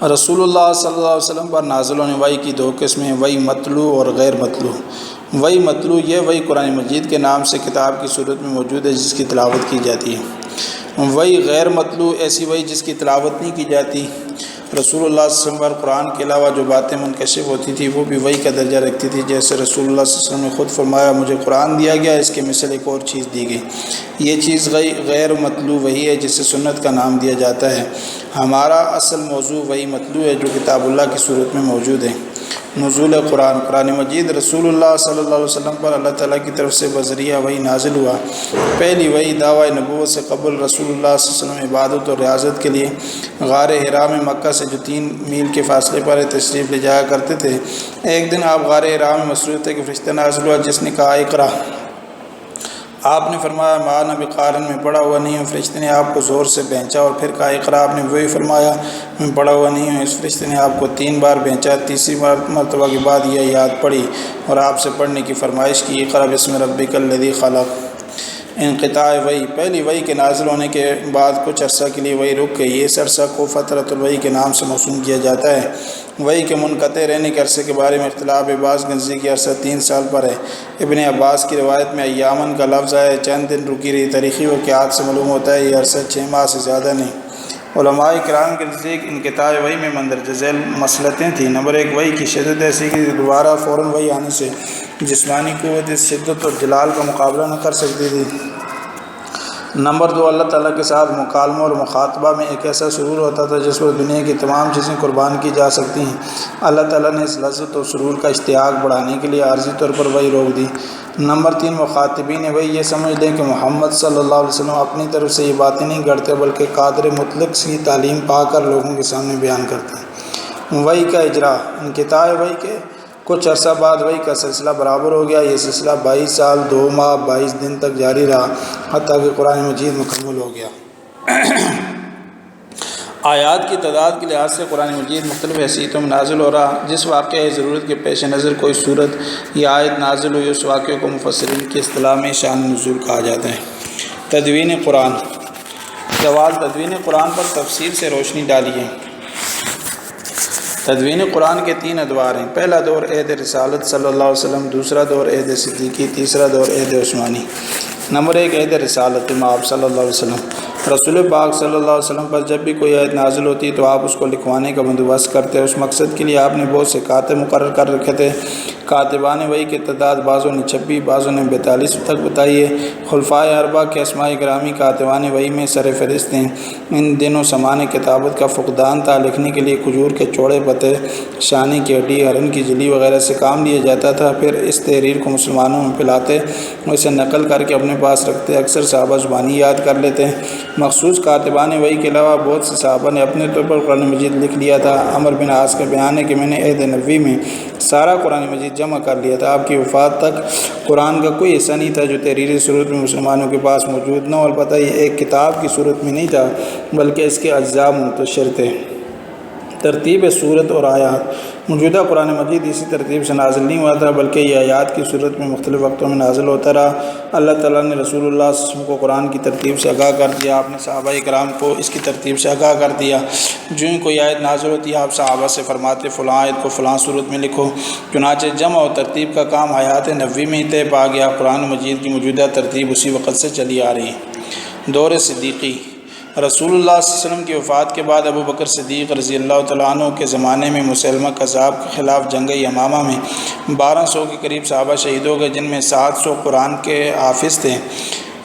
رسول اللہ صلی اللہ علیہ وسلم پر نازل ہونے وحی کی 2 قسمیں، وحی مطلوع اور غیر مطلوع۔ وحی مطلوع یہ وحی قرآن مجید کے نام سے کتاب کی صورت میں موجود ہے جس کی تلاوت کی جاتی ہے۔ وحی غیر مطلوع ایسی وحی جس کی تلاوت نہیں کی جاتی۔ رسول اللہ صلی اللہ علیہ وسلم پر قرآن کے علاوہ جو باتیں منکشف ہوتی تھی وہ بھی وحی کا درجہ رکھتی تھی، جیسے رسول اللہ صلی اللہ علیہ وسلم نے خود فرمایا، مجھے قرآن دیا گیا، اس کے مثل ایک اور چیز دی گئی۔ یہ چیز غیر مطلوع وحی ہے جسے سنت کا نام دیا جاتا ہے۔ ہمارا اصل موضوع وحی مطلوع ہے جو کتاب اللہ کی صورت میں موجود ہے۔ نزول قرآن، قرآن مجید رسول اللہ صلی اللہ علیہ وسلم پر اللہ تعالیٰ کی طرف سے بذریعہ وحی نازل ہوا۔ پہلی وحی دعوی نبوت سے قبل رسول اللہ صلی اللہ علیہ وسلم عبادت اور ریاضت کے لیے غار حرا میں مکہ سے جو 3 میل کے فاصلے پر تشریف لے جایا کرتے تھے، ایک دن آپ غار حرا میں مصروف تھے کہ فرشتہ نازل ہوا جس نے کہا اقرا۔ آپ نے فرمایا ما انا بقارئ، میں پڑھا ہوا نہیں ہوں۔ فرشتے نے آپ کو زور سے بھینچا اور پھر کہا اقرا، آپ نے وہی فرمایا میں پڑھا ہوا نہیں ہوں۔ اس فرشتے نے آپ کو 3 بار بھینچا، تیسری مرتبہ کے بعد یہ یاد پڑھی اور آپ سے پڑھنے کی فرمائش کی، اقرا بسم ربک الذی خلق۔ انقطاع وحی، پہلی وحی کے نازل ہونے کے بعد کچھ عرصہ کے لیے وحی رک گئی۔ اس عرصہ کو فترۃ الوحی کے نام سے موسوم کیا جاتا ہے۔ وحی کے منقطع رہنے کے عرصے کے بارے میں اختلاف ہے، بعض نزدیک عرصہ 3 سال پر ہے۔ ابن عباس کی روایت میں ایامن کا لفظ ہے، چند دن رکی رہی۔ تاریخی واقعات سے معلوم ہوتا ہے یہ عرصہ 6 ماہ سے زیادہ نہیں۔ علماء کرام کے نزدیک انقطاع وحی میں مندرجہ ذیل مسئلتیں تھیں۔ نمبر 1، وحی کی شدت ایسی کہ دوبارہ فوراً وحی آنے سے جسمانی قوت اس شدت اور جلال کا مقابلہ نہ کر سکتی تھی۔ نمبر 2، اللہ تعالیٰ کے ساتھ مکالمہ اور مخاطبہ میں ایک ایسا سرور ہوتا تھا جس پر دنیا کی تمام چیزیں قربان کی جا سکتی ہیں۔ اللہ تعالیٰ نے اس لذت اور سرور کا اشتیاق بڑھانے کے لیے عارضی طور پر وحی روک دی۔ نمبر 3، مخاطبین وحی یہ سمجھ لیں کہ محمد صلی اللہ علیہ وسلم اپنی طرف سے یہ باتیں نہیں گھڑتے بلکہ قادر مطلق کی تعلیم پا کر لوگوں کے سامنے بیان کرتے ہیں۔ وحی کا اجرا، انقطاع وحی کے کچھ عرصہ بعد وحی کا سلسلہ برابر ہو گیا۔ یہ سلسلہ 22 سال 2 ماہ 22 دن تک جاری رہا، حتیٰ کہ قرآن مجید مکمل ہو گیا۔ آیات کی تعداد کے لحاظ سے قرآن مجید مختلف حیثیتوں میں نازل ہو رہا۔ جس واقعہ ضرورت کے پیش نظر کوئی صورت یا آیت نازل ہوئی، اس واقعے کو مفسرین کی اصطلاح میں شان نزول کہا جاتا ہے۔ تدوین قرآن، سوال تدوین قرآن پر تفصیل سے روشنی ڈالیے۔ تدوین قرآن کے 3 ادوار ہیں۔ پہلا دور عہد رسالت صلی اللہ علیہ وسلم، دوسرا دور عہد صدیقی، تیسرا دور عہد عثمانی۔ نمبر 1، عہد رسالت آپ صلی اللہ علیہ وسلم۔ رسول پاک صلی اللہ علیہ وسلم پر جب بھی کوئی آیت نازل ہوتی تو آپ اس کو لکھوانے کا بندوبست کرتے۔ اس مقصد کے لیے آپ نے بہت سے کاتب مقرر کر رکھے تھے۔ کاتبان وحی کی تعداد بعضوں نے 26، بعضوں نے 42 تک بتائی ہے۔ خلفائے اربعہ کے اسماء گرامی کاتبان وحی میں سر فہرست ہیں۔ ان دنوں سامان کتابت کا فقدان تھا، لکھنے کے لیے کھجور کے چوڑے پتے، شانے کی ہڈی، ہرن کی جلی وغیرہ سے کام لیا جاتا تھا۔ پھر اس تحریر کو مسلمانوں میں پھیلاتے، اسے نقل کر کے اپنے پاس رکھتے۔ اکثر صحابہ زبانی یاد کر لیتے ہیں۔ مخصوص کاتبان وحی کے علاوہ بہت سے صحابہ نے اپنے طور پر قرآن مجید لکھ لیا تھا۔ عمر بن عاص کا بیان ہے کہ میں نے عہد نبوی میں سارا قرآن مجید جمع کر لیا تھا۔ آپ کی وفات تک قرآن کا کوئی حصہ نہیں تھا جو تحریری صورت میں مسلمانوں کے پاس موجود نہ ہو۔ البتہ یہ ایک کتاب کی صورت میں نہیں تھا بلکہ اس کے اجزاء منتشر تھے۔ ترتیب صورت اور آیات، موجودہ قرآن مجید اسی ترتیب سے نازل نہیں ہوا تھا بلکہ یہ آیات کی صورت میں مختلف وقتوں میں نازل ہوتا رہا۔ اللہ تعالیٰ نے رسول اللہ صلی اللہ علیہ وسلم کو قرآن کی ترتیب سے آگاہ کر دیا، آپ نے صحابہ کرام کو اس کی ترتیب سے آگاہ کر دیا۔ جو ہی کوئی آیت نازل ہوتی ہے آپ صحابہ سے فرماتے فلاں آیت کو فلاں صورت میں لکھو۔ چنانچہ جمع و ترتیب کا کام حیات نبوی میں ہی طے پا گیا۔ قرآن مجید کی موجودہ ترتیب اسی وقت سے چلی آ رہی ہے۔ دور صدیقی، رسول اللہ صلی اللہ علیہ وسلم کی وفات کے بعد ابو بکر صدیق رضی اللہ تعالیٰ عنہ کے زمانے میں مسلمہ کذاب کے خلاف جنگ یمامہ میں 1200 کے قریب صحابہ شہید ہو گئے، جن میں 700 قرآن کے حافظ تھے۔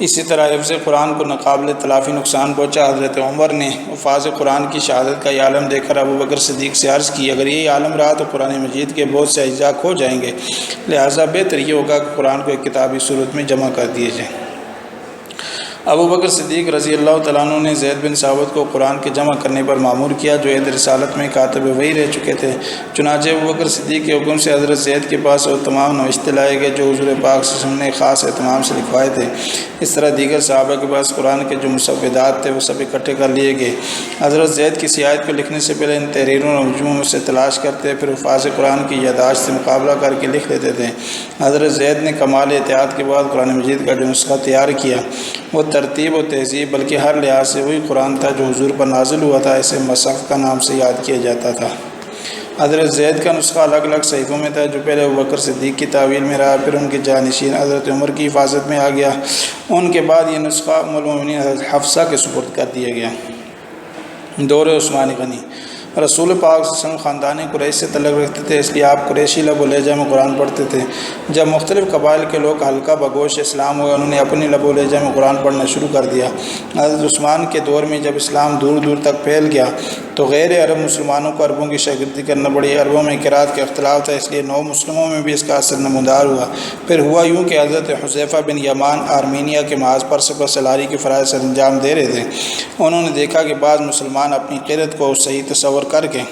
اسی طرح حفظ قرآن کو ناقابل تلافی نقصان پہنچا۔ حضرت عمر نے حفاظ قرآن کی شہادت کا یہ عالم دیکھ کر ابو بکر صدیق سے عرض کی، اگر یہی عالم رہا تو قرآن مجید کے بہت سے اجزاء کھو جائیں گے، لہٰذا بہتر یہ ہوگا کہ قرآن کو ایک کتابی صورت میں جمع کر دیے جائیں۔ ابو بکر صدیق رضی اللہ تعالیٰ عنہ نے زید بن ثابت کو قرآن کے جمع کرنے پر مامور کیا، جو عہد رسالت میں کاتب وحی رہ چکے تھے۔ چنانچہ ابو بکر صدیق کے حکم سے حضرت زید کے پاس وہ تمام نوشتے لائے گئے جو حضور پاک صلی اللہ علیہ وسلم نے خاص اہتمام سے لکھوائے تھے۔ اس طرح دیگر صحابہ کے پاس قرآن کے جو مسودات تھے وہ سب اکٹھے کر لیے گئے۔ حضرت زید کی آیت کو لکھنے سے پہلے ان تحریروں اور مجموعوں سے تلاش کرتے، پھر حفاظ قرآن کی یادداشت سے مقابلہ کر کے لکھ لیتے تھے۔ حضرت زید نے کمال احتیاط کے بعد قرآن مجید کا جو نسخہ تیار کیا وہ ترتیب و تہذیب بلکہ ہر لحاظ سے وہی قرآن تھا جو حضور پر نازل ہوا تھا۔ اسے مصحف کا نام سے یاد کیا جاتا تھا۔ حضرت زید کا نسخہ الگ الگ صحیفوں میں تھا جو پہلے ابوبکر صدیق کی تعویل میں رہا، پھر ان کے جانشین حضرت عمر کی حفاظت میں آ گیا۔ ان کے بعد یہ نسخہ ام المؤمنین حضرت حفصہ کے سپرد کر دیا گیا۔ دور عثمانی غنی، رسول پاک صلی اللہ علیہ وسلم خاندان قریش سے تعلق رکھتے تھے، اس لیے آپ قریشی لب و لہجہ میں قرآن پڑھتے تھے۔ جب مختلف قبائل کے لوگ حلقہ بگوش اسلام ہوئے، انہوں نے اپنی لب و لہجہ میں قرآن پڑھنا شروع کر دیا۔ حضرت عثمان کے دور میں جب اسلام دور دور تک پھیل گیا تو غیر عرب مسلمانوں کو عربوں کی شاگردی کرنا پڑی۔ عربوں میں قرات کا اختلاف تھا، اس لیے نو مسلموں میں بھی اس کا اثر نمودار ہوا۔ پھر ہوا یوں کہ حضرت حذیفہ بن یمان آرمینیا کے محاذ پر سفر سلاری کے فرائض سر انجام دے رہے تھے۔ انہوں نے دیکھا کہ بعض مسلمان اپنی قرت کو صحیح تصور کر کے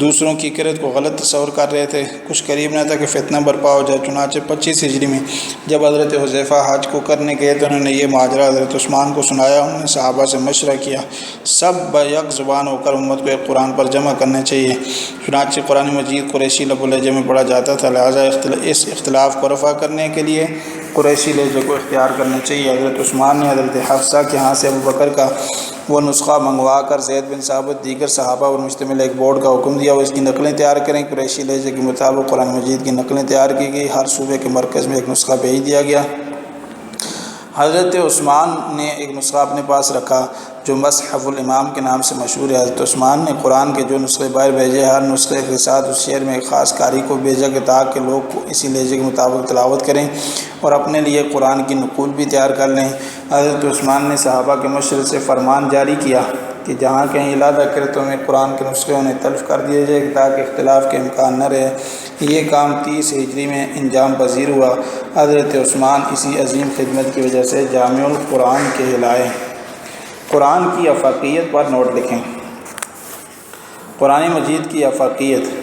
دوسروں کی قرت کو غلط تصور کر رہے تھے۔ کچھ قریب نہ تھا کہ فتنہ برپا ہو جائے۔ چنانچہ 25 ہجری میں جب حضرت حذیفہ حج کو کرنے گئے تو انہوں نے یہ ماجرا حضرت عثمان کو سنایا۔ انہوں نے صحابہ سے مشورہ کیا، سب بیک زبان ہو کر امت کو ایک قرآن پر جمع کرنا چاہیے۔ چنانچہ قرآن مجید قریشی لب و لہجے میں پڑھا جاتا تھا، لہٰذا اس اختلاف کو رفع کرنے کے لیے قریشی لہجے کو اختیار کرنا چاہیے۔ حضرت عثمان نے حضرت حفصہ کے ہاں سے ابو بکر کا وہ نسخہ منگوا کر زید بن ثابت دیگر صحابہ اور مشتمل ایک بورڈ کا حکم دیا، وہ اس کی نقلیں تیار کریں۔ قریشی لہجے کے مطابق قرآن مجید کی نقلیں تیار کی گئی، ہر صوبے کے مرکز میں ایک نسخہ بھیج دیا گیا۔ حضرت عثمان نے ایک نسخہ اپنے پاس رکھا جو مصحف الامام کے نام سے مشہور ہے۔ حضرت عثمان نے قرآن کے جو نسخے باہر بھیجے، ہر نسخے کے ساتھ اس شہر میں ایک خاص قاری کو بھیجا کہ تاکہ لوگ اسی لہجے کے مطابق تلاوت کریں اور اپنے لیے قرآن کی نقول بھی تیار کر لیں۔ حضرت عثمان نے صحابہ کے مشورے سے فرمان جاری کیا کہ جہاں کہیں علیحدہ قرتوں میں قرآن کے نسخے انہیں تلف کر دیے جائے تاکہ اختلاف کے امکان نہ رہے۔ یہ کام 30 ہجری میں انجام پذیر ہوا۔ حضرت عثمان اسی عظیم خدمت کی وجہ سے جامع القرآن کہلائے۔ قرآن کی افاقیت پر نوٹ لکھیں۔ قرآن مجید کی افاقیت۔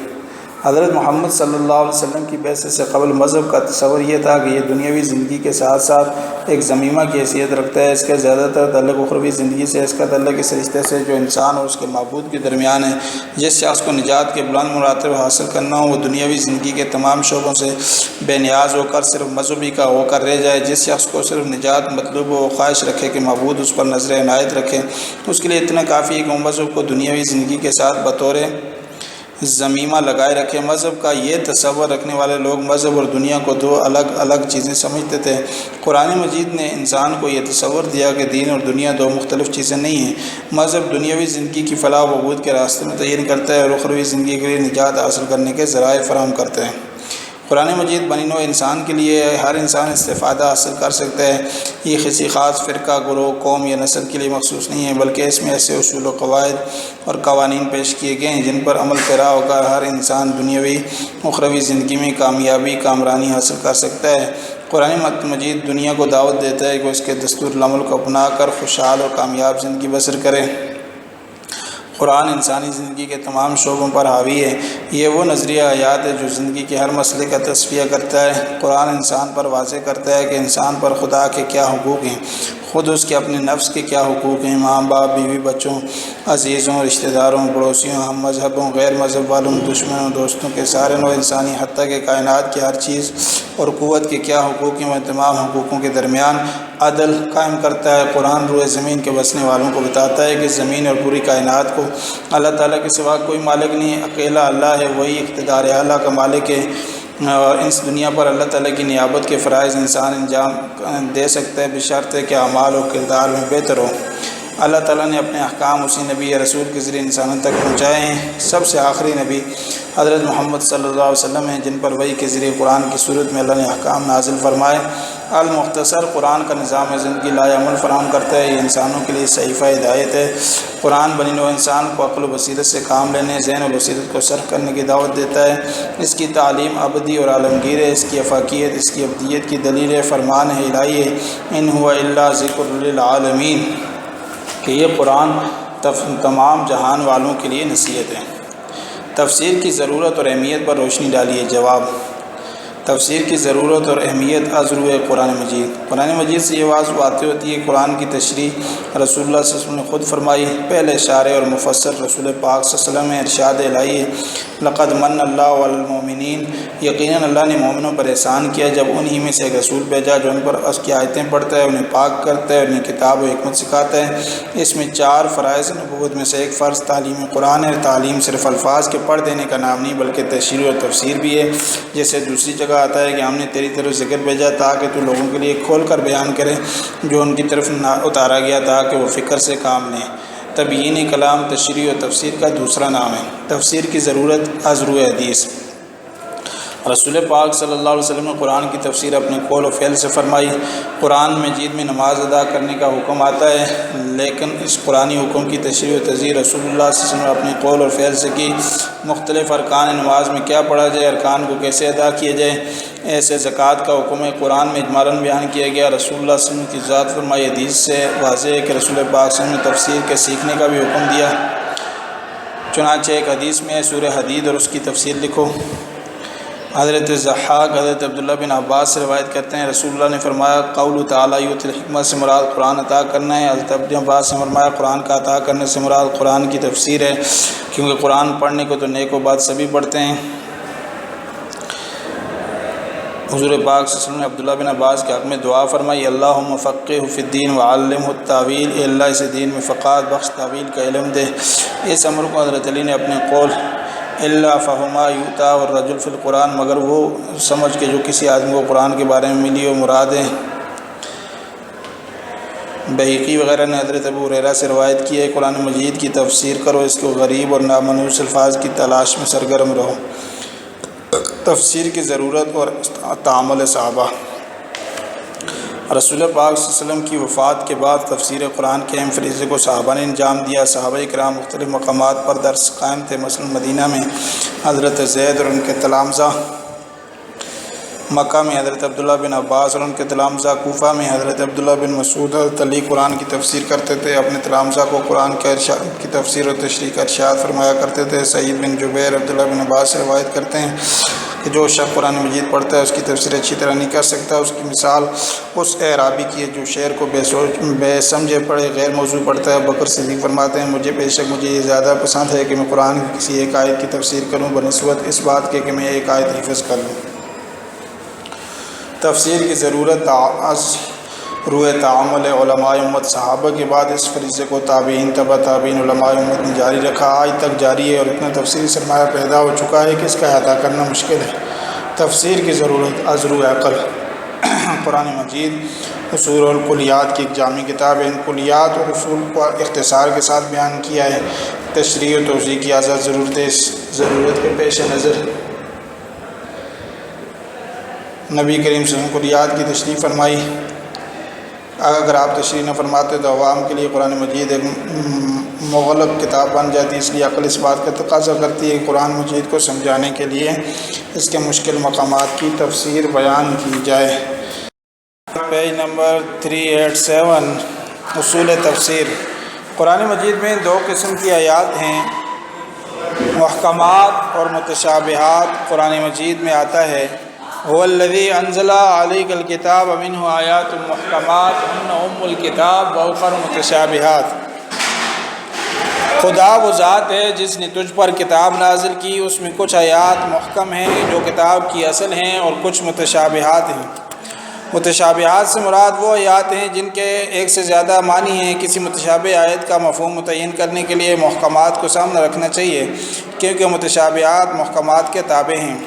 حضرت محمد صلی اللہ علیہ وسلم کی بعثت سے قبل مذہب کا تصور یہ تھا کہ یہ دنیاوی زندگی کے ساتھ ساتھ ایک ضمیمہ کی حیثیت رکھتا ہے۔ اس کا زیادہ تر تعلق اخروی زندگی سے، اس کا تعلق اس رشتے سے جو انسان اور اس کے معبود کے درمیان ہے۔ جس شخص کو نجات کے بلند مراتب حاصل کرنا ہو وہ دنیاوی زندگی کے تمام شعبوں سے بے نیاز ہو کر صرف مذہبی کا ہو کر رہ جائے۔ جس شخص کو صرف نجات مطلوب ہو، خواہش رکھے کہ معبود اس پر نظر عنایت رکھے، اس کے لیے اتنا کافی ہے کہ وہ مذہب کو دنیاوی زندگی کے ساتھ بطور ضمیمہ لگائے رکھے۔ مذہب کا یہ تصور رکھنے والے لوگ مذہب اور دنیا کو دو الگ الگ چیزیں سمجھتے تھے۔ قرآن مجید نے انسان کو یہ تصور دیا کہ دین اور دنیا دو مختلف چیزیں نہیں ہیں۔ مذہب دنیاوی زندگی کی فلاح و بہبود کے راستے میں تعین کرتا ہے اور اخروی زندگی کے لیے نجات حاصل کرنے کے ذرائع فراہم کرتا ہے۔ قرآن مجید بنی نوع انسان کے لیے ہر انسان استفادہ حاصل کر سکتا ہے۔ یہ کسی خاص فرقہ، گروہ، قوم یا نسل کے لیے مخصوص نہیں ہے، بلکہ اس میں ایسے اصول و قواعد اور قوانین پیش کیے گئے ہیں جن پر عمل پیرا ہو کر ہر انسان دنیاوی اخروی زندگی میں کامیابی، کامرانی حاصل کر سکتا ہے۔ قرآن مجید دنیا کو دعوت دیتا ہے کہ وہ اس کے دستور العمل کو اپنا کر خوشحال اور کامیاب زندگی بسر کرے۔ قرآن انسانی زندگی کے تمام شعبوں پر حاوی ہے۔ یہ وہ نظریہ حیات ہے جو زندگی کے ہر مسئلے کا تصفیہ کرتا ہے۔ قرآن انسان پر واضح کرتا ہے کہ انسان پر خدا کے کیا حقوق ہیں، خود اس کے اپنے نفس کے کیا حقوق ہیں، ماں باپ، بیوی بچوں، عزیزوں، رشتہ داروں، پڑوسیوں، ہم مذہبوں، غیر مذہب والوں، دشمنوں، دوستوں کے سارے نوع انسانی حتیٰ کہ کائنات کی ہر چیز اور قوت کے کیا حقوق ہیں۔ وہ تمام حقوقوں کے درمیان عدل قائم کرتا ہے۔ قرآن روئے زمین کے بسنے والوں کو بتاتا ہے کہ زمین اور پوری کائنات کو اللہ تعالیٰ کے سوا کوئی مالک نہیں، اکیلا اللہ ہے، وہی اقتدار اعلیٰ کا مالک ہے، اور اس دنیا پر اللہ تعالیٰ کی نیابت کے فرائض انسان انجام دے سکتا ہے بشرط کہ اعمال و کردار میں بہتر ہو۔ اللہ تعالیٰ نے اپنے احکام اسی نبی یا رسول کے ذریعے انسانوں تک پہنچائے ہیں۔ سب سے آخری نبی حضرت محمد صلی اللہ علیہ وسلم ہیں جن پر وحی کے ذریعے قرآن کی صورت میں اللہ نے احکام نازل فرمائے۔ المختصر قرآن کا نظام زندگی لا عمل فراہم کرتا ہے۔ یہ انسانوں کے لیے صحیفہ ہدایت ہے۔ قرآن بنی نوع انسان کو عقل و بصیرت سے کام لینے، ذہن و بصیرت کو صرف کرنے کی دعوت دیتا ہے۔ اس کی تعلیم ابدی اور عالمگیر ہے۔ اس کی افاقیت اس کی ابدیت کی دلیل ہے، فرمان ہے الہی ہے، ان هو الا ذکر للعالمین، کہ یہ قرآن تمام جہان والوں کے لیے نصیحت ہے۔ تفسیر کی ضرورت اور اہمیت پر روشنی ڈالیے۔ جواب: تفسیر کی ضرورت اور اہمیت از روئے قرآن مجید۔ قرآن مجید سے یہ واضح ہوتی ہے قرآن کی تشریح رسول اللہ صلی اللہ علیہ وسلم نے خود فرمائی۔ پہلے شارح اور مفسر رسول پاک صلی اللہ علیہ وسلم ہے۔ ارشاد الہی ہے، لقد من اللہ علی المؤمنین، یقیناً اللہ نے مومنوں پر احسان کیا جب انہی میں سے ایک رسول بھیجا جو ان پر اس کی آیتیں پڑھتا ہے، انہیں پاک کرتا ہے، انہیں کتاب و حکمت سکھاتا ہے۔ اس میں 4 فرائض نبوت میں سے ایک فرض تعلیم قرآن ہے۔ تعلیم صرف الفاظ کے پڑھ دینے کا نام نہیں بلکہ تشریح اور تفسیر بھی ہے۔ جیسے دوسری جگہ آتا ہے کہ ہم نے تیری طرف ذکر بھیجا تاکہ تو لوگوں کے لیے کھول کر بیان کرے جو ان کی طرف اتارا گیا تاکہ وہ فکر سے کام لیں۔ تبیین کلام تشریح و تفسیر کا دوسرا نام ہے۔ تفسیر کی ضرورت از روئے حدیث۔ رسول پاک صلی اللہ علیہ وسلم نے قرآن کی تفسیر اپنے قول و فعل سے فرمائی۔ قرآن مجید میں نماز ادا کرنے کا حکم آتا ہے، لیکن اس قرآنی حکم کی تشریح و تذیع رسول اللہ صلی اللہ علیہ وسلم نے اپنے قول اور فعل سے کی۔ مختلف ارکان نماز میں کیا پڑھا جائے، ارکان کو کیسے ادا کیا جائے، ایسے زکوٰۃ کا حکم ہے قرآن میں اجمالاً بیان کیا گیا۔ رسول اللہ صلی اللہ علیہ وسلم کی ذات فرمائی حدیث سے واضح ہے کہ رسول پاک صلی اللہ علیہ وسلم نے تفسیر کے سیکھنے کا بھی حکم دیا۔ چنانچہ ایک حدیث میں سورہ حدید اور اس کی تفسیر لکھو۔ حضرت ضحاک حضرت عبداللہ بن عباس سے روایت کرتے ہیں، رسول اللہ نے فرمایا قول تعالیٰ یؤتی الحکمت سے مراد قرآن عطا کرنا ہے۔ حضرت ابن عباس نے فرمایا قرآن کا عطا کرنے سے مراد قرآن کی تفسیر ہے، کیونکہ قرآن پڑھنے کو تو نیک و بد سبھی پڑھتے ہیں۔ حضور پاک صلی اللہ علیہ وسلم نے عبداللہ بن عباس کے حق میں دعا فرمائی، اللہم فقہہ فی الدین وعلمہ التاویل، اے اللہ اسے دین میں فقاہت بخش، تاویل کا علم دے۔ اس امر کو حضرت علی نے اپنے قول اللہ فہما یوتا اور رجل فی القرآن، مگر وہ سمجھ کے جو کسی آدمی کو قرآن کے بارے میں ملی وہ مراد ہے۔ بہقی وغیرہ نے حضرت ابو ہریرہ سے روایت کی ہے قرآن مجید کی تفسیر کرو، اس کو غریب اور نامنوس الفاظ کی تلاش میں سرگرم رہو۔ تفسیر کی ضرورت اور تعامل صحابہ۔ رسول پاک صلی اللہ علیہ وسلم کی وفات کے بعد تفسیر قرآن کے اہم فریضے کو صحابہ نے انجام دیا۔ صحابہ کرام مختلف مقامات پر درس قائم تھے، مثلا مدینہ میں حضرت زید اور ان کے تلامذہ، مکہ میں حضرت عبداللہ بن عباس اور ان کے تلامذہ، کوفہ میں حضرت عبداللہ بن مسعود، حضرت علی قرآن کی تفسیر کرتے تھے، اپنے تلامذہ کو قرآن کے ارشاد کی تفسیر اور تشریح کا ارشاد فرمایا کرتے تھے۔ سعید بن جبیر عبداللہ بن عباس سے روایت کرتے ہیں کہ جو شخص قرآن مجید پڑھتا ہے اس کی تفسیر اچھی طرح نہیں کر سکتا، اس کی مثال اس اعرابی کی ہے جو شعر کو بے سمجھے پڑھے غیر موضوع پڑھتا ہے۔ بکر صدیق فرماتے ہیں مجھے یہ زیادہ پسند ہے کہ میں قرآن کی کسی ایک آیت کی تفسیر کروں بنسبت اس بات کے کہ میں ایک آیت حفظ کر لوں۔ تفسیر کی ضرورت از روح تعامل علماء امت۔ صحابہ کے بعد اس فریضے کو تابعین، تبع تابعین، علماء امت نے جاری رکھا، آج تک جاری ہے، اور اتنا تفسیری سرمایہ پیدا ہو چکا ہے کہ اس کا احاطہ کرنا مشکل ہے۔ تفسیر کی ضرورت از روح عقل۔ قرآن مجید اصول اور کلیات کی ایک جامع کتاب ہے، ان کلیات اور اصول کو اختصار کے ساتھ بیان کیا ہے۔ تشریح و توضیح کی آزاد ضرورت کے پیش نظر نبی کریم صلی اللہ علیہ وسلم کلیات کی تشریح فرمائی۔ اگر آپ تشریح نہ فرماتے تو عوام کے لیے قرآن مجید ایک مغلق کتاب بن جاتی، اس لیے عقل اس بات کا تقاضا کرتی ہے کہ قرآن مجید کو سمجھانے کے لیے اس کے مشکل مقامات کی تفسیر بیان کی جائے۔ پیج نمبر 387 اصول تفسیر۔ قرآن مجید میں دو قسم کی آیات ہیں، محکمات اور متشابہات۔ قرآن مجید میں آتا ہے هو الذی انزل علیک الکتاب منہ آیات محکمات ہن ام الکتاب واخر متشابہات۔ خدا وہ ذات ہے جس نے تجھ پر کتاب نازل کی، اس میں کچھ آیات محکم ہیں جو کتاب کی اصل ہیں اور کچھ متشابہات ہیں۔ متشابہات سے مراد وہ آیات ہیں جن کے ایک سے زیادہ معنی ہیں۔ کسی متشابہ آیت کا مفہوم متعین کرنے کے لیے محکمات کو سامنے رکھنا چاہیے، کیونکہ متشابہات محکمات کے تابع ہیں۔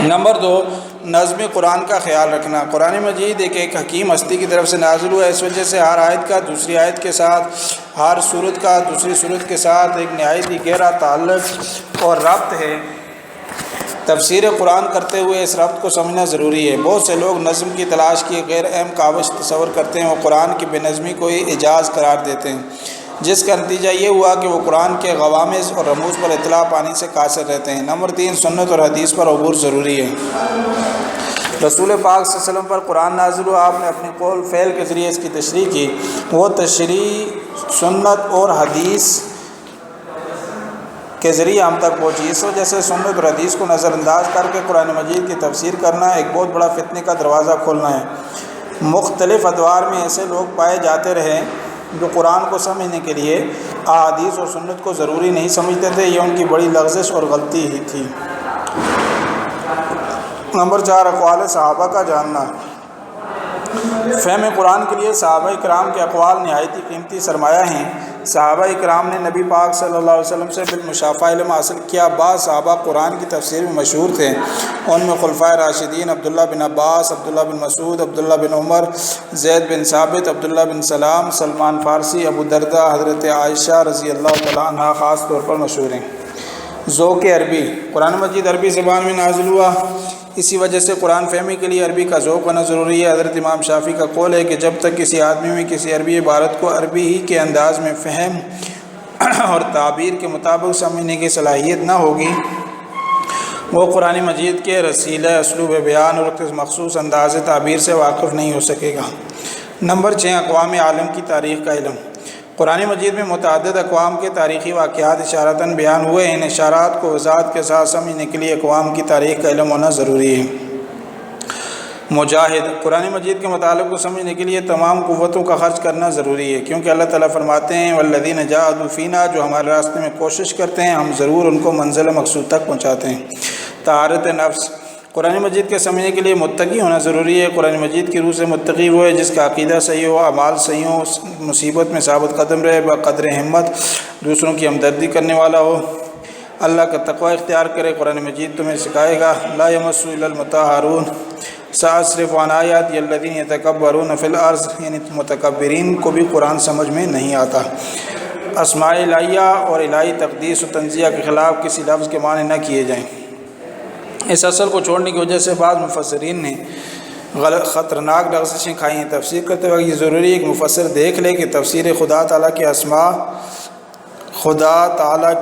نمبر 2، نظم قرآن کا خیال رکھنا۔ قرآن مجید ایک حکیم ہستی کی طرف سے نازل ہوا ہے، اس وجہ سے ہر آیت کا دوسری آیت کے ساتھ، ہر صورت کا دوسری صورت کے ساتھ ایک نہایت ہی گہرا تعلق اور ربط ہے۔ تفسیر قرآن کرتے ہوئے اس ربط کو سمجھنا ضروری ہے۔ بہت سے لوگ نظم کی تلاش کی غیر اہم کاوش تصور کرتے ہیں، وہ قرآن کی بے نظمی کو ہی اعجاز قرار دیتے ہیں، جس کا نتیجہ یہ ہوا کہ وہ قرآن کے غوامض اور رموز پر اطلاع پانے سے قاصر رہتے ہیں۔ نمبر 3، سنت اور حدیث پر عبور ضروری ہے۔ رسول پاک صلی اللہ علیہ وسلم پر قرآن نازل ہوا، آپ نے اپنے قول فعل کے ذریعے اس کی تشریح کی، وہ تشریح سنت اور حدیث کے ذریعے ہم تک پہنچی۔ اس وجہ سے سنت اور حدیث کو نظر انداز کر کے قرآن مجید کی تفسیر کرنا ایک بہت بڑا فتنے کا دروازہ کھولنا ہے۔ مختلف ادوار میں ایسے لوگ پائے جاتے رہے جو قرآن کو سمجھنے کے لیے احادیث اور سنت کو ضروری نہیں سمجھتے تھے، یہ ان کی بڑی لغزش اور غلطی ہی تھی۔ نمبر 4، اقوال صحابہ کا جاننا۔ فہم قرآن کے لیے صحابہ کرام کے اقوال نہایت ہی قیمتی سرمایہ ہیں۔ صحابہ کرام نے نبی پاک صلی اللہ علیہ وسلم سے بالمشافہہ علم حاصل کیا۔ بعض صحابہ قرآن کی تفسیر میں مشہور تھے، ان میں خلفائے راشدین عبداللہ بن عباس، عبداللہ بن مسعود، عبداللہ بن عمر، زید بن ثابت، عبداللہ بن سلام، سلمان فارسی، ابو درداء، حضرت عائشہ رضی اللہ تعالیٰ عنہ خاص طور پر مشہور ہیں۔ ذوق عربی، قرآن مجید عربی زبان میں نازل ہوا، اسی وجہ سے قرآن فہمی کے لیے عربی کا ذوق ہونا ضروری ہے۔ حضرت امام شافعی کا قول ہے کہ جب تک کسی آدمی میں کسی عربی عبارت کو عربی ہی کے انداز میں فہم اور تعبیر کے مطابق سمجھنے کی صلاحیت نہ ہوگی، وہ قرآن مجید کے رسیلہ اسلوب بیان اور مخصوص انداز تعبیر سے واقف نہیں ہو سکے گا۔ نمبر 6، اقوام عالم کی تاریخ کا علم۔ قرآن مجید میں متعدد اقوام کے تاریخی واقعات اشارتاً بیان ہوئے ہیں۔ ان اشارات کو وضاحت کے ساتھ سمجھنے کے لیے اقوام کی تاریخ کا علم ہونا ضروری ہے۔ مجاہد، قرآن مجید کے مطالب کو سمجھنے کے لیے تمام قوتوں کا خرچ کرنا ضروری ہے، کیونکہ اللہ تعالیٰ فرماتے ہیں والذین جاہدوا فینا، جو ہمارے راستے میں کوشش کرتے ہیں ہم ضرور ان کو منزل مقصود تک پہنچاتے ہیں۔ طہارت نفس، قرآن مجید کے سمجھنے کے لیے متقی ہونا ضروری ہے۔ قرآن مجید کی روح سے متقی وہ ہے جس کا عقیدہ صحیح ہو، اعمال صحیح ہو، مصیبت میں ثابت قدم رہے، بقدر ہمت دوسروں کی ہمدردی کرنے والا ہو، اللہ کا تقوی اختیار کرے۔ قرآن مجید تمہیں سکھائے گا لا یمسہ الا المطہرون، سأصرف عن آیاتی الذین یتکبرون فی الارض، یعنی متکبرین کو بھی قرآن سمجھ میں نہیں آتا۔ اسماء الہیہ اور الہی تقدیس و تنزیہ کے خلاف کسی لفظ کے معنی نہ کیے جائیں۔ اس اصل کو چھوڑنے کی وجہ سے بعض مفسرین نے خطرناک لغزشیں کھائی ہیں۔ تفسیر کرتے وقت یہ ضروری ہے کہ مفسر دیکھ لے کہ تفسیر خدا تعالیٰ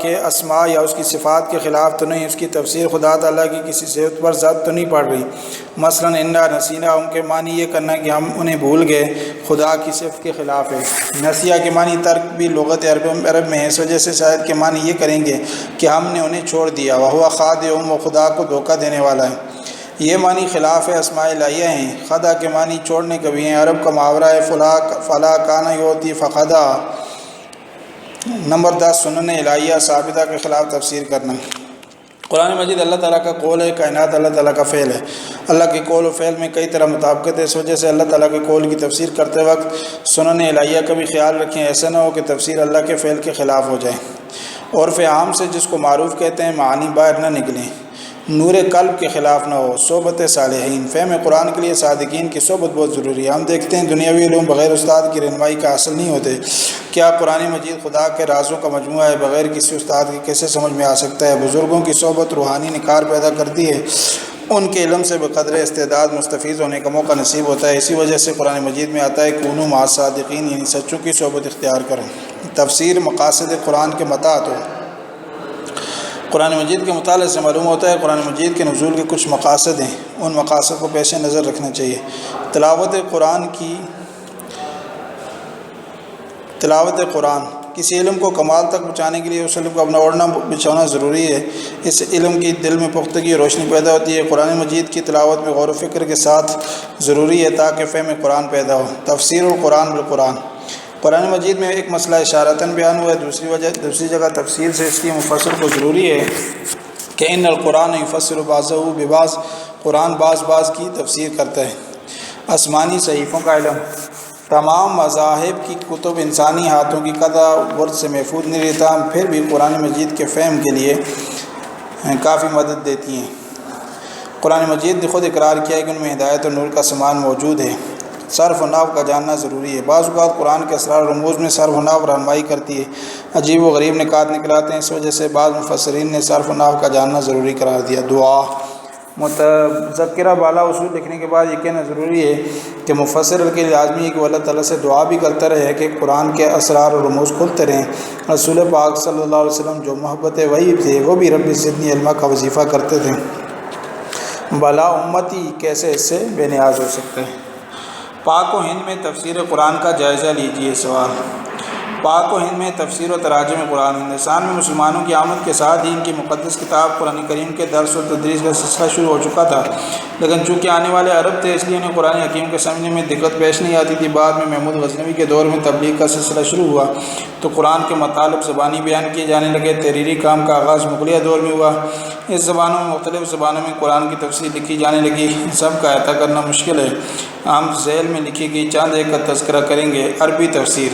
کے اسماء یا اس کی صفات کے خلاف تو نہیں، اس کی تفسیر خدا تعالیٰ کی کسی صفت پر ذات تو نہیں پڑ رہی۔ مثلا انا نسینا، ان کے معنی یہ کرنا کہ ہم انہیں بھول گئے، خدا کی صفت کے خلاف ہے۔ نسیہ کے معنی ترک بھی لغت عرب میں ہے، اس وجہ سے شاید کے معنی یہ کریں گے کہ ہم نے انہیں چھوڑ دیا، وہو خادعہم، وہ خدا کو دھوکہ دینے والا ہے۔ یہ معنی خلاف اسماء الہیہ ہیں۔ خدا کے معنی چھوڑنے کا بھی ہیں، عرب کا محاورہ ہے فلا کان یعطی فخدا۔ نمبر 10، سنن الہیہ ثابتہ کے خلاف تفسیر کرنا۔ قرآن مجید اللہ تعالیٰ کا قول ہے، کائنات اللہ تعالیٰ کا فعل ہے۔ اللہ کے قول و فعل میں کئی طرح مطابقت ہے، اس وجہ سے اللہ تعالیٰ کے قول کی تفسیر کرتے وقت سنن الہیہ کا بھی خیال رکھیں، ایسا نہ ہو کہ تفسیر اللہ کے فعل کے خلاف ہو جائے۔ عرف عام سے جس کو معروف کہتے ہیں معانی باہر نہ نکلیں، نور قلب کے خلاف نہ ہو۔ صحبت صالحین، فہم قرآن کے لیے صادقین کی صحبت بہت ضروری ہے۔ ہم دیکھتے ہیں دنیاوی علوم بغیر استاد کی رہنمائی کا حاصل نہیں ہوتے۔ کیا قرآن مجید خدا کے رازوں کا مجموعہ ہے؟ بغیر کسی استاد کے کیسے سمجھ میں آ سکتا ہے؟ بزرگوں کی صحبت روحانی نکھار پیدا کرتی ہے، ان کے علم سے بقدر استعداد مستفیض ہونے کا موقع نصیب ہوتا ہے۔ اسی وجہ سے قرآن مجید میں آتا ہے کونوا مع الصادقین، یعنی سچوں کی صحبت اختیار کریں۔ تفسیر مقاصد قرآن کے مطاعت ہو۔ قرآن مجید کے مطالعے سے معلوم ہوتا ہے قرآن مجید کے نزول کے کچھ مقاصد ہیں، ان مقاصد کو پیش نظر رکھنا چاہیے۔ تلاوت قرآن کسی علم کو کمال تک پہنچانے کے لیے اس علم کو اپنا اوڑھنا بچھونا ضروری ہے۔ اس علم کی دل میں پختگی اور روشنی پیدا ہوتی ہے۔ قرآن مجید کی تلاوت میں غور و فکر کے ساتھ ضروری ہے تاکہ فہم قرآن پیدا ہو۔ تفسیر القرآن بالقرآن، قرآن مجید میں ایک مسئلہ اشارتاً بیان ہوا ہے، دوسری جگہ تفسیر سے اس لیے مفسر کو ضروری ہے کہ ان القرآن یفسر بعضہ ببعض، قرآن بعض کی تفسیر کرتا ہے۔ آسمانی صحیفوں کا علم، تمام مذاہب کی کتب انسانی ہاتھوں کی قطع ورد سے محفوظ نہیں رہتا، پھر بھی قرآن مجید کے فہم کے لیے کافی مدد دیتی ہیں۔ قرآن مجید نے خود اقرار کیا ہے کہ ان میں ہدایت اور نور کا سامان موجود ہے۔ صرف و نحو کا جاننا ضروری ہے۔ بعض اوقات قرآن کے اسرار و رموز میں صرف و نحو رہنمائی کرتی ہے، عجیب و غریب نکات نکلاتے ہیں، اس وجہ سے بعض مفسرین نے صرف و نحو کا جاننا ضروری قرار دیا۔ دعا، متذکرہ بالا اصول لکھنے کے بعد یہ کہنا ضروری ہے کہ مفسر کے لازمی ہے کہ وہ اللہ تعالیٰ سے دعا بھی کرتا رہے کہ قرآن کے اسرار و رموز کھلتے رہیں۔ رسول پاک صلی اللہ علیہ وسلم جو محبت وحی تھے وہ بھی رب زدنی علما کا وظیفہ کرتے تھے۔ بلا امتی کیسے اس سے بے نیاز ہو سکتے ہیں۔ پاک و ہند میں تفسیر قرآن کا جائزہ لیجیے۔ سوال، پاک و ہند میں تفسیر و تراجم قرآن۔ ہندوستان میں مسلمانوں کی آمد کے ساتھ ہی ان کی مقدس کتاب قرآن کریم کے درس و تدریس کا سلسلہ شروع ہو چکا تھا، لیکن چونکہ آنے والے عرب تھے اس لیے انہیں قرآن حکیم کے سمجھنے میں دقت پیش نہیں آتی تھی۔ بعد میں محمود غزنوی کے دور میں تبلیغ کا سلسلہ شروع ہوا تو قرآن کے مطالب زبانی بیان کیے جانے لگے۔ تحریری کام کا آغاز مغلیہ دور میں ہوا۔ اس زبانوں میں مختلف زبانوں میں قرآن کی تفسیر لکھی جانے لگی، سب کا احاطہ کرنا مشکل ہے۔ ہم ذیل میں لکھی گئی چند ایک کا تذکرہ کریں گے۔ عربی تفسیر،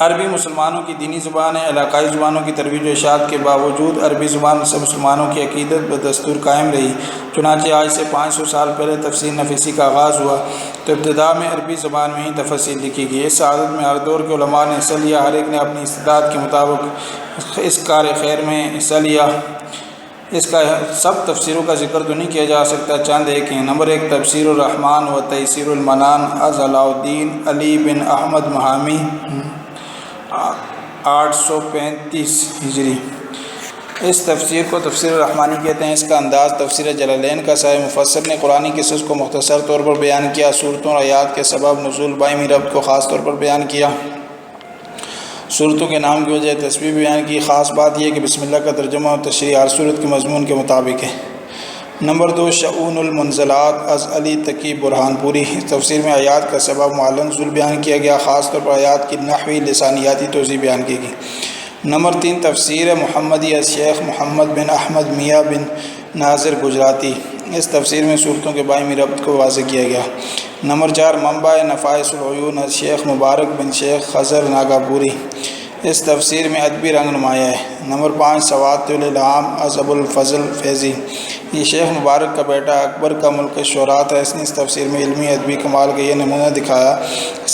عربی مسلمانوں کی دینی زبان ہے۔ علاقائی زبانوں کی ترویج و اشاعت کے باوجود عربی زبان سے مسلمانوں کی عقیدت بدستور قائم رہی۔ چنانچہ آج سے 500 سال پہلے تفسیر نفیسی کا آغاز ہوا تو ابتداء میں عربی زبان میں ہی تفسیر لکھی گئی۔ اس عادت میں ہر دور کے علماء نے حصہ لیا، ہر ایک نے اپنی استطاعت کے مطابق اس کار خیر میں حصہ لیا۔ اس کا سب تفسیروں کا ذکر تو نہیں کیا جا سکتا، چند ایک ہیں۔ نمبر 1 تفسیر الرحمن و تیسیر المنان از علاء الدین علی بن احمد محامی 835 ہجری۔ اس تفسیر کو تفسیر الرحمانی کہتے ہیں۔ اس کا انداز تفسیر جلالین کا ہے۔ مفسر نے قرآنی قصص کو مختصر طور پر بیان کیا، صورتوں اور آیات کے سبب نزول باہمی ربط کو خاص طور پر بیان کیا، صورتوں کے نام کی وجہ تسبیح بیان کی۔ خاص بات یہ ہے کہ بسم اللہ کا ترجمہ اور تشریح ہر صورت کے مضمون کے مطابق ہے۔ نمبر 2 شؤون المنزلات از علی تقی برہان پوری۔ اس تفسیر میں آیات کا سبب معلن نزول بیان کیا گیا، خاص طور پر آیات کی نحوی لسانیاتی توضیح بیان کی گئی۔ نمبر 3 تفسیر محمدی از شیخ محمد بن احمد میاں بن ناظر گجراتی۔ اس تفسیر میں صورتوں کے باہمی ربط کو واضح کیا گیا۔ نمبر 4 منبع نفائس العیون از شیخ مبارک بن شیخ خضر ناگاپوری۔ اس تفسیر میں ادبی رنگ نمایاں ہے۔ نمبر 5 سوات الالہام از ابو الفضل فیضی۔ یہ شیخ مبارک کا بیٹا اکبر کا ملک شعرات ہے۔ اس نے اس تفسیر میں علمی ادبی کمال کا یہ نمونہ دکھایا،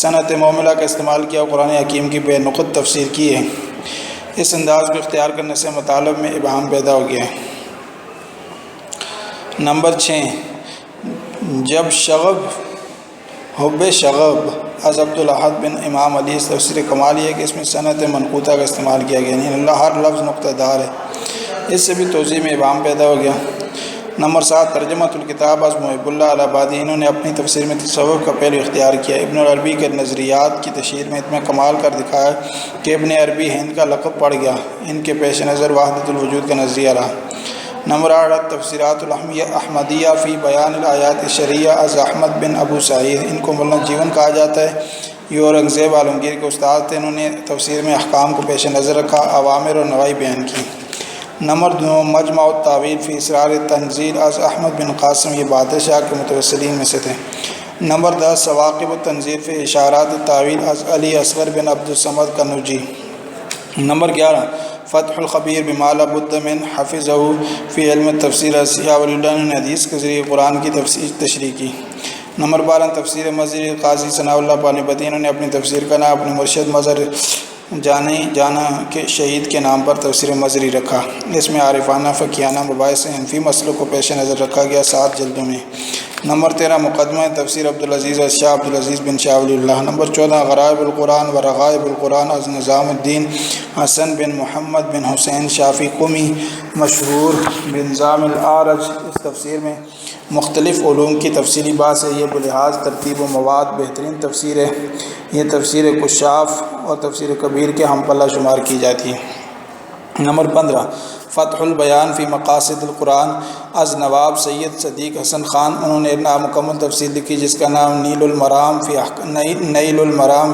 صنعت موملہ کا استعمال کیا اور قرآن حکیم کی بے نقط تفسیر کی ہے۔ اس انداز کو اختیار کرنے سے مطالب میں ابہام پیدا ہو گیا ہے۔ نمبر 6 جب شغب حب شغب از عبدالاحد بن امام علی۔ اس تفسیر کمال یہ ہے کہ اس میں صنعت منقوطہ کا استعمال کیا گیا، یعنی اللہ ہر لفظ نقطہ دار ہے۔ اس سے بھی توضیح میں ابہام پیدا ہو گیا۔ نمبر 7 ترجمۃ الکتاب از محب اللہ الہٰبادی۔ انہوں نے اپنی تفسیر میں تصوف کا پہلو اختیار کیا۔ ابن العربی کے نظریات کی تشہیر میں اتنا کمال کر دکھایا کہ ابن عربی ہند کا لقب پڑ گیا۔ ان کے پیش نظر وحدت الوجود کا نظریہ رہا۔ نمبر 8 تفسیرات احمدیہ فی بیان الآیات الشرعیہ از احمد بن ابو سعید۔ ان کو مولانا جیون کہا جاتا ہے، یہ اورنگزیب عالمگیر کے استاد تھے۔ انہوں نے تفسیر میں احکام کو پیش نظر رکھا، اوامر اور نواہی بیان کی۔ نمبر 2 مجمع التاویل فی اسرار التنزیل از احمد بن قاسم، یہ بادشاہ کے متوسلین میں سے تھے۔ نمبر 10 ثواقب التنزیل فی اشارات التاویل از علی اصغر بن عبد الصمد کنوجی۔ نمبر 11 فتح الخبیر بما لا بد من حفظہ فی علم التفسیر از ضیاء ولی اللہ نے حدیث کے ذریعے قرآن کی تشریح کی۔ نمبر 12 تفسیر مظہری قاضی ثناء اللہ پانیپتی۔ انہوں نے اپنی تفسیر کا نام اپنے مرشد مظہر جانا کے شہید کے نام پر تفسیر مظہری رکھا۔ اس میں عارفانہ فقیانہ مباحث حنفی مسئلوں کو پیش نظر رکھا گیا 7 جلدوں میں۔ نمبر 13 مقدمہ تفسیر عبدالعزیز از شاہ عبدالعزیز بن شاہ ولی اللہ۔ نمبر 14 غرائب القرآن و رغائب القرآن از نظام الدین حسن بن محمد بن حسین شافی قمی مشہور بنظام العارج۔ اس تفسیر میں مختلف علوم کی تفصیلی بحث ہے۔ یہ بلحاظ ترتیب و مواد بہترین تفسیر ہے۔ یہ تفسیر کشاف اور تفسیر کبیر کے ہم پلہ شمار کی جاتی ہے۔ نمبر 15 فتح البیان فی مقاصد القرآن از نواب سید صدیق حسن خان۔ انہوں نے نامکمل تفسیر لکھی جس کا نام نیل المرام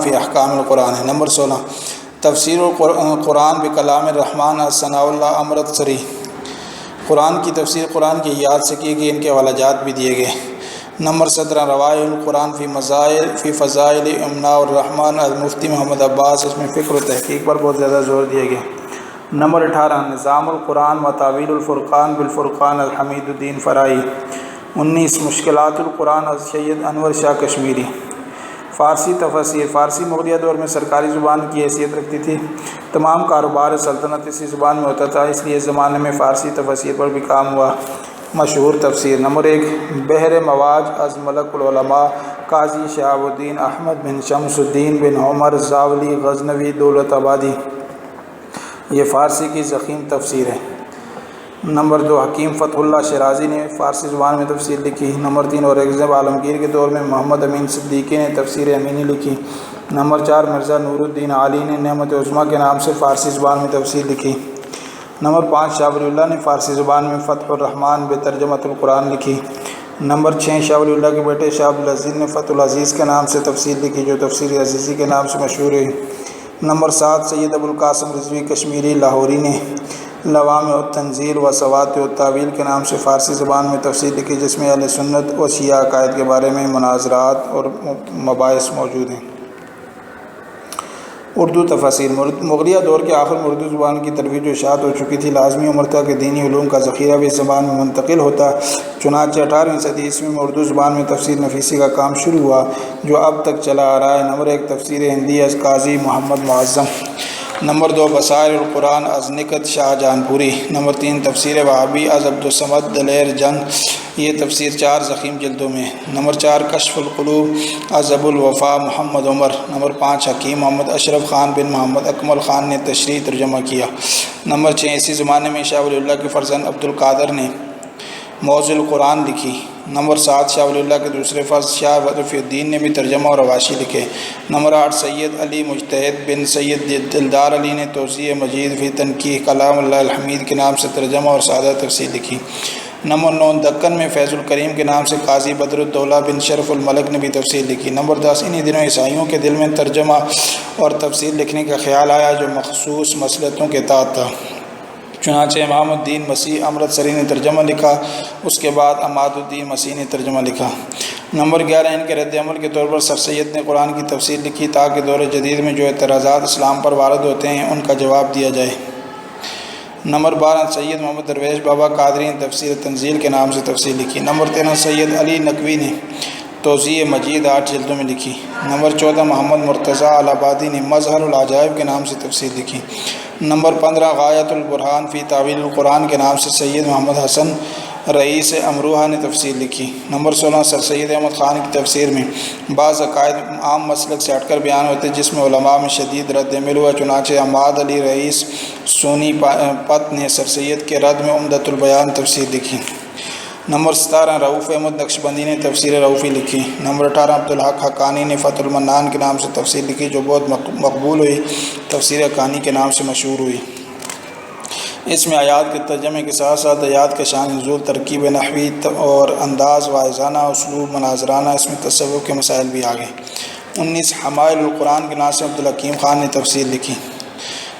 فی احکام القرآن ہے۔ نمبر 16 تفسیر القرآن بکلام الرحمن از ثناء اللہ امرتسری۔ قرآن کی تفسیر قرآن کی یاد سے کی گئی، ان کے حوالہ جات بھی دیے گئے۔ نمبر 17 روائع القرآن فی فضائل امناء الرحمن از مفتی محمد عباس۔ اس میں فکر و تحقیق پر بہت زیادہ زور دیا گیا۔ نمبر 18 نظام القرآن و تعویل الفرقان بالفرقان از حمید الدین فرائی۔ 19 مشکلات القرآن از سید انور شاہ کشمیری۔ فارسی تفسیر فارسی مغلیہ دور میں سرکاری زبان کی حیثیت رکھتی تھی، تمام کاروبار سلطنت اسی زبان میں ہوتا تھا، اس لیے اس زمانے میں فارسی تفسیر پر بھی کام ہوا۔ مشہور تفسیر نمبر 1 بحر مواج از ملک العلماء قاضی شہاب الدین احمد بن شمس الدین بن عمر زاولی غزنوی دولت آبادی۔ یہ فارسی کی ضخیم تفسیر ہے۔ نمبر 2 حکیم فتح اللہ شیرازی نے فارسی زبان میں تفسیر لکھی۔ نمبر 3 اورنگزیب عالمگیر کے دور میں محمد امین صدیقی نے تفسیر امینی لکھی۔ نمبر 4 مرزا نور الدین عالی نے نعمت عظمیٰ کے نام سے فارسی زبان میں تفسیر لکھی۔ نمبر 5 شاہ ولی اللہ نے فارسی زبان میں فتح الرحمن بترجمۃ القرآن لکھی۔ نمبر 6 شاہ ولی اللہ کے بیٹے شاہ عبدالعزیز نے فتح العزیز کے نام سے تفسیر لکھی جو تفسیر عزیزی کے نام سے مشہور ہے۔ نمبر 7 سید ابوالقاسم رضوی کشمیری لاہوری نے لوامع التنزیل و سوات التاویل کے نام سے فارسی زبان میں تفسیر لکھی جس میں اہل سنت و شیعہ عقائد کے بارے میں مناظرات اور مباحث موجود ہیں۔ اردو تفاسیر مغلیہ دور کے آخر میں اردو زبان کی ترویج و اشاعت ہو چکی تھی۔ لازمی عمر تھا کہ دینی علوم کا ذخیرہ بھی اس زبان میں منتقل ہوتا، چنانچہ 18ویں صدی عیسوی میں اردو زبان میں تفسیر نفیسی کا کام شروع ہوا جو اب تک چلا آ رہا ہے۔ نمبر 1 تفسیر ہندی از قاضی محمد معظم۔ نمبر 2 بصائر القرآن از نکت شاہ جہان پوری۔ نمبر 3 تفسیر وہابی از عبدالصمد دلیر جنگ، یہ تفسیر 4 ضخیم جلدوں میں۔ نمبر 4 کشف القلوب از ابو الوفا محمد عمر۔ نمبر 5 حکیم محمد اشرف خان بن محمد اکمل خان نے تشریح ترجمہ کیا۔ نمبر 6 اسی زمانے میں شاہ ولی اللہ کے فرزند عبدالقادر نے موضوع القرآن لکھی۔ نمبر 7 شاہ ولی اللہ کے دوسرے فرزند شاہ رفیع الدین نے بھی ترجمہ اور حواشی لکھے۔ نمبر 8 سید علی مجتہد بن سید دلدار علی نے توضیح مجید فی تنقیح کلام اللہ الحمید کے نام سے ترجمہ اور سادہ تفسیر لکھی۔ نمبر 9 دکن میں فیض الکریم کے نام سے قاضی بدر الدولہ بن شرف الملک نے بھی تفسیر لکھی۔ نمبر 10 انہی دنوں عیسائیوں کے دل میں ترجمہ اور تفسیر لکھنے کا خیال آیا جو مخصوص مسلطوں کے تحت تھا، چنانچہ امام الدین مسیح امرتسری نے ترجمہ لکھا، اس کے بعد عماد الدین مسیح نے ترجمہ لکھا۔ نمبر 11 ان کے رد عمل کے طور پر سر سید نے قرآن کی تفسیر لکھی تاکہ دور جدید میں جو اعتراضات اسلام پر وارد ہوتے ہیں ان کا جواب دیا جائے۔ نمبر 12 سید محمد درویش بابا قادری نے تفسیر تنزیل کے نام سے تفسیر لکھی۔ نمبر 13 سید علی نقوی نے توضیح مجید 8 جلدوں میں لکھی۔ نمبر 14 محمد مرتضیٰ الہٰبادی نے مظہر العجائب کے نام سے تفسیر لکھی۔ نمبر 15 غایت البرہان فی تعویل القرآن کے نام سے سید محمد حسن رئیس امروہہ نے تفسیر لکھی۔ نمبر 16 سر سید احمد خان کی تفسیر میں بعض عقائد عام مسلک سے ہٹ کر بیان ہوتے جس میں علماء میں شدید رد عمل ہوا، چنانچہ عماد علی رئیس سونی پت نے سر سید کے رد میں عمدۃ البیان تفسیر لکھی۔ نمبر 17 رؤوف احمد نقشبندی نے تفسیر رؤوفی لکھی۔ نمبر 18 عبدالحق حقانی نے فتح المنان کے نام سے تفسیر لکھی جو بہت مقبول ہوئی، تفسیر حقانی کے نام سے مشہور ہوئی۔ اس میں آیات کے ترجمے کے ساتھ ساتھ آیات کے شان نزول، ترکیب نحوی اور انداز واعظانہ، اسلوب مناظرانہ، اس میں تصوف کے مسائل بھی آ گئے۔ 19 حمائل القرآن کے نام سے عبدالحکیم خان نے تفسیر لکھی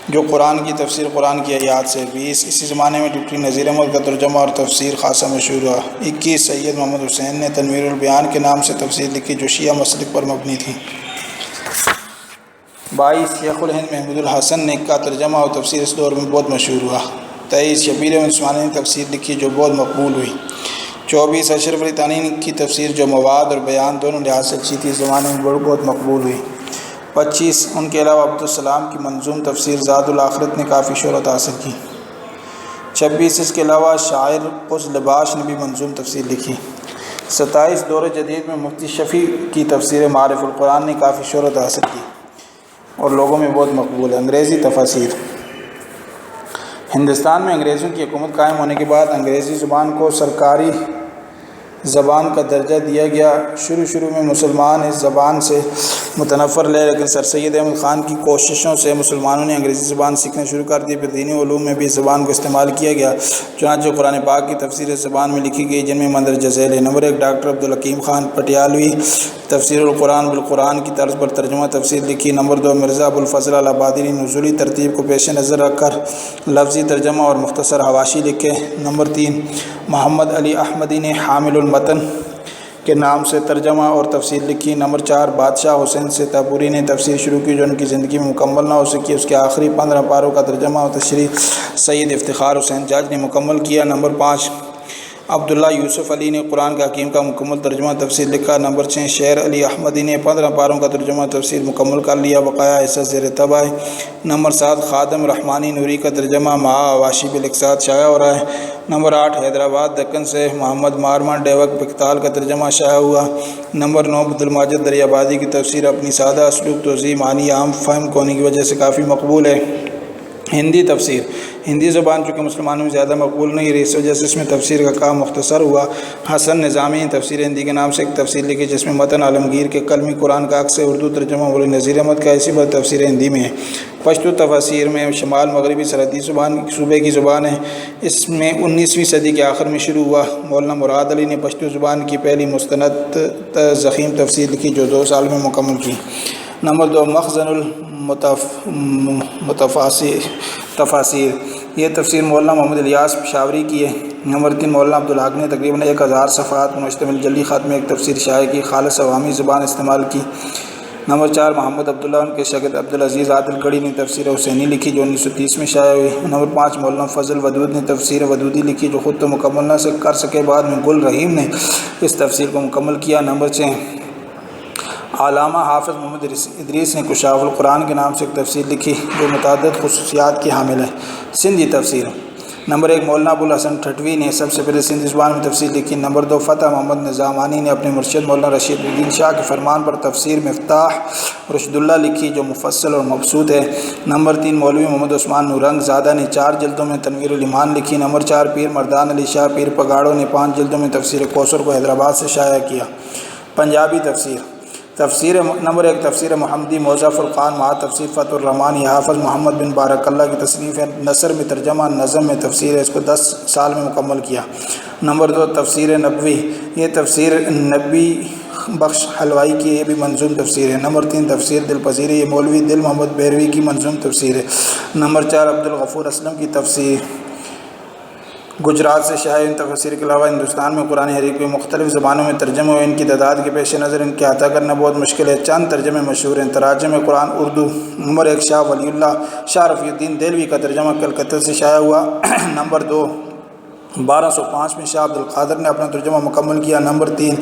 جو قرآن کی تفسیر قرآن کی آیات سے۔ 20 اسی زمانے میں ڈپٹی نذیر احمد کا ترجمہ اور تفسیر خاصا مشہور ہوا۔ 21 سید محمد حسین نے تنویر البیان کے نام سے تفسیر لکھی جو شیعہ مسلک پر مبنی تھی۔ 22 شیخ الہند محمود الحسن نے کا ترجمہ اور تفسیر اس دور میں بہت مشہور ہوا۔ 23 شبیر احمد عثمانی نے تفسیر لکھی جو بہت مقبول ہوئی۔ 24 اشرف علی تھانی کی تفسیر جو مواد اور بیان دونوں لحاظ سے اچھی تھی، اس زمانے میں بہت مقبول ہوئی۔ 25 ان کے علاوہ عبدالسلام کی منظوم تفسیر زاد الآخرت نے کافی شہرت حاصل کی۔ 26 اس کے علاوہ شاعر قز لباش نے بھی منظوم تفسیر لکھی۔ 27 دور جدید میں مفتی شفیع کی تفسیر معارف القرآن نے کافی شہرت حاصل کی اور لوگوں میں بہت مقبول ہے۔ انگریزی تفاسیر ہندوستان میں انگریزوں کی حکومت قائم ہونے کے بعد انگریزی زبان کو سرکاری زبان کا درجہ دیا گیا۔ شروع میں مسلمان اس زبان سے متنفر رہے، لیکن سر سید احمد خان کی کوششوں سے مسلمانوں نے انگریزی زبان سیکھنا شروع کر دی۔ پھر دینی علوم میں بھی اس زبان کو استعمال کیا گیا، چنانچہ قرآن پاک کی تفسیر اس زبان میں لکھی گئی جن میں مندرجہ ذیل ہے۔ نمبر 1 ڈاکٹر عبدالحکیم خان پٹیالوی تفسیر القرآن بالقرآن کی طرز پر ترجمہ تفسیر لکھی۔ نمبر 2 مرزا ابوالفضل الہٰبادی نے نزولی ترتیب کو پیش نظر رکھ کر لفظی ترجمہ اور مختصر حواشی لکھے۔ نمبر 3 محمد علی احمدی نے حامل المتن کے نام سے ترجمہ اور تفسیر لکھی۔ نمبر 4 بادشاہ حسین ستاپوری نے تفسیر شروع کی جو ان کی زندگی میں مکمل نہ ہو سکی، اس کے آخری 15 پاروں کا ترجمہ اور تشریح سید افتخار حسین جاج نے مکمل کیا۔ نمبر 5 عبداللہ یوسف علی نے قرآن کا حکیم کا مکمل ترجمہ تفسیر لکھا۔ نمبر 6 شیر علی احمدی نے 15 پاروں کا ترجمہ تفسیر مکمل کر لیا، بقایا حصہ زیر طبع ہے۔ نمبر 7 خادم رحمانی نوری کا ترجمہ مع حواشی بالإقساط شائع ہو رہا ہے۔ نمبر 8 حیدرآباد دکن سے محمد مارمان ڈیوک بکتال کا ترجمہ شائع ہوا۔ نمبر 9 عبدالماجد دریابادی کی تفسیر اپنی سادہ اسلوب، توضیح، معنی عام فہم ہونے کی وجہ سے کافی مقبول ہے۔ ہندی تفسیر ہندی زبان چونکہ مسلمانوں میں زیادہ مقبول نہیں رہی، اس وجہ سے اس میں تفسیر کا کام مختصر ہوا۔ حسن نظامی نے تفسیر ہندی کے نام سے ایک تفسیر لکھی جس میں متن عالمگیر کے کلمی قرآن کا عکس اردو ترجمہ مولوی نذیر احمد کا، اسی پر تفسیر ہندی میں ہے۔ پشتو تفاسیر میں شمال مغربی سرحدی صوبے کی زبان ہے، اس میں 19ویں صدی کے آخر میں شروع ہوا۔ مولانا مراد علی نے پشتو زبان کی پہلی مستند ضخیم تفسیر لکھی جو 2 سال میں مکمل کی۔ نمبر 2 مخزن تفاسیر یہ تفسیر مولانا محمد الیاس پشاوری کی ہے۔ نمبر 3 مولانا عبدالحق نے تقریباً 1000 صفحات پر مشتمل جلی خط میں ایک تفسیر شائع کی، خالص عوامی زبان استعمال کی۔ نمبر 4 محمد عبداللہ ان کے شاگرد عبدالعزیز عادل گڑھی نے تفسیر حسینی لکھی جو 1930 میں شائع ہوئی۔ نمبر 5 مولانا فضل ودود نے تفسیر ودودی لکھی جو خود تو مکمل نہ کر سکے، بعد میں گل رحیم نے اس تفسیر کو مکمل کیا۔ نمبر 6 علامہ حافظ محمد ادریس نے کشاف القرآن کے نام سے ایک تفسیر لکھی جو متعدد خصوصیات کی حامل ہے۔ سندھی تفسیر۔ نمبر 1 مولانا ابوالحسن ٹھٹوی نے سب سے پہلے سندھی زبان میں تفسیر لکھی۔ نمبر 2 فتح محمد نظامانی نے اپنے مرشد مولانا رشید الدین شاہ کے فرمان پر تفسیر مفتاح رشد اللہ لکھی جو مفصل اور مبسوط ہے۔ نمبر 3 مولوی محمد عثمان نورنگ زادہ نے 4 جلدوں میں تنویر الایمان لکھی۔ نمبر 4 پیر مردان علی شاہ پیر پگاڑوں نے 5 جلدوں میں تفسیر کوثر کو حیدرآباد سے شائع کیا۔ پنجابی تفسیر۔ نمبر 1 تفسیر محمدی موضع فرقان مع تفسیر فتح الرحمان، یہ حافظ محمد بن بارک اللہ کی تصنیف ہے، نثر میں ترجمہ، نظم میں تفسیر ہے، اس کو 10 سال میں مکمل کیا۔ نمبر 2 تفسیر نبوی، یہ تفسیر نبی بخش حلوائی کی، یہ بھی منظوم تفسیر ہے۔ نمبر 3 تفسیر دل پذیر، یہ مولوی دل محمد بیروی کی منظوم تفسیر ہے۔ نمبر 4 عبدالغفور اسلم کی تفسیر گجرات سے شائع، ان تفسیر کے علاوہ ہندوستان میں قرآن حریف کے مختلف زبانوں میں ترجمے ہوئے، ان کی تعداد کے پیش نظر ان کے احاطہ کرنا بہت مشکل ہے۔ چند ترجمے مشہور ہیں۔ تراجم قرآن اردو۔ نمبر 1 شاہ ولی اللہ شاہ رفیع الدین دہلوی کا ترجمہ کلکتہ سے شائع ہوا۔ نمبر 2 1205 میں شاہ عبد القادر نے اپنا ترجمہ مکمل کیا۔ نمبر 3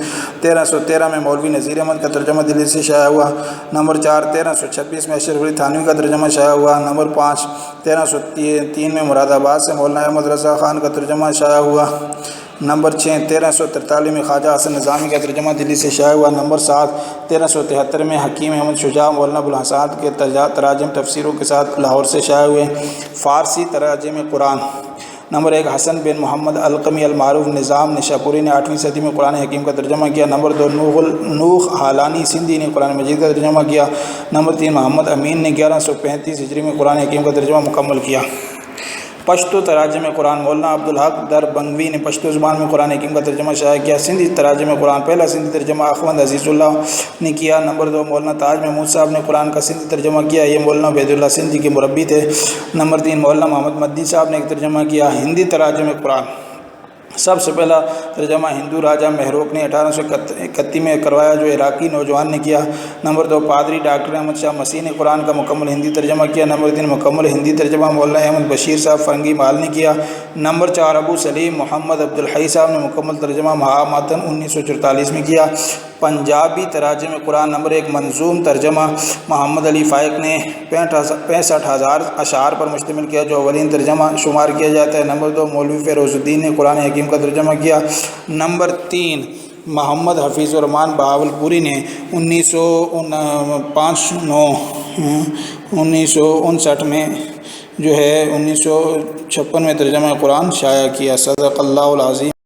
1313 میں مولوی نذیر احمد کا ترجمہ دلی سے شائع ہوا۔ نمبر 4 1326 میں اشرف علی تھانوی کا ترجمہ شائع ہوا۔ نمبر 5 1303 میں مراد آباد سے مولانا احمد رضا خان کا ترجمہ شائع ہوا۔ نمبر 6 1343 میں خواجہ حسن نظامی کا ترجمہ دلی سے شائع ہوا۔ نمبر 7 1373 میں حکیم احمد شجاع مولانا ابوالحسن کے تراجم تفسیروں کے ساتھ لاہور سے شائع ہوئے۔ فارسی تراجم قرآن۔ نمبر 1 حسن بن محمد القمی المعروف نظام نشاپوری نے 8ویں صدی میں قرآن حکیم کا ترجمہ کیا۔ نمبر 2 نوح حالانی سندھی نے قرآن مجید کا ترجمہ کیا۔ نمبر 3 محمد امین نے 1135 ہجری میں قرآن حکیم کا ترجمہ مکمل کیا۔ پشتو تراجم قرآن محمد عبدالحق دربنگوی نے پشتو زبان میں قرآن حکیم کا ترجمہ شائع کیا۔ سندھی تراجم قرآن پہلا سندھی ترجمہ اخوند عزیز اللہ نے کیا۔ نمبر 2 مولانا تاج محمود صاحب نے قرآن کا سندھی ترجمہ کیا، یہ مولانا عبید اللہ سندھی کے مربی تھے۔ نمبر 3 مولانا محمد مدنی صاحب نے ایک ترجمہ کیا۔ ہندی تراجم قرآن سب سے پہلا ترجمہ ہندو راجہ مہروک نے 1831 میں کروایا جو عراقی نوجوان نے کیا۔ نمبر 2 پادری ڈاکٹر احمد شاہ مسیح نے قرآن کا مکمل ہندی ترجمہ کیا۔ نمبر 3 مکمل ہندی ترجمہ مولانا احمد بشیر صاحب فرنگی مال نے کیا۔ نمبر 4 ابو سلیم محمد عبدالحی صاحب نے مکمل ترجمہ مہامتن 1944 میں کیا۔ پنجابی تراجم قرآن نمبر 1 منظوم ترجمہ محمد علی فائق نے 65,000 اشعار پر مشتمل کیا جو اولین ترجمہ شمار کیا جاتا ہے۔ نمبر 2 مولوی فیروز الدین نے قرآن حکیم کا ترجمہ کیا۔ نمبر 3 محمد حفیظ الرحمان بہاولپوری نے 1959 میں جو ہے 1956 میں ترجمہ قرآن شائع کیا۔ صدق اللہ العظیم۔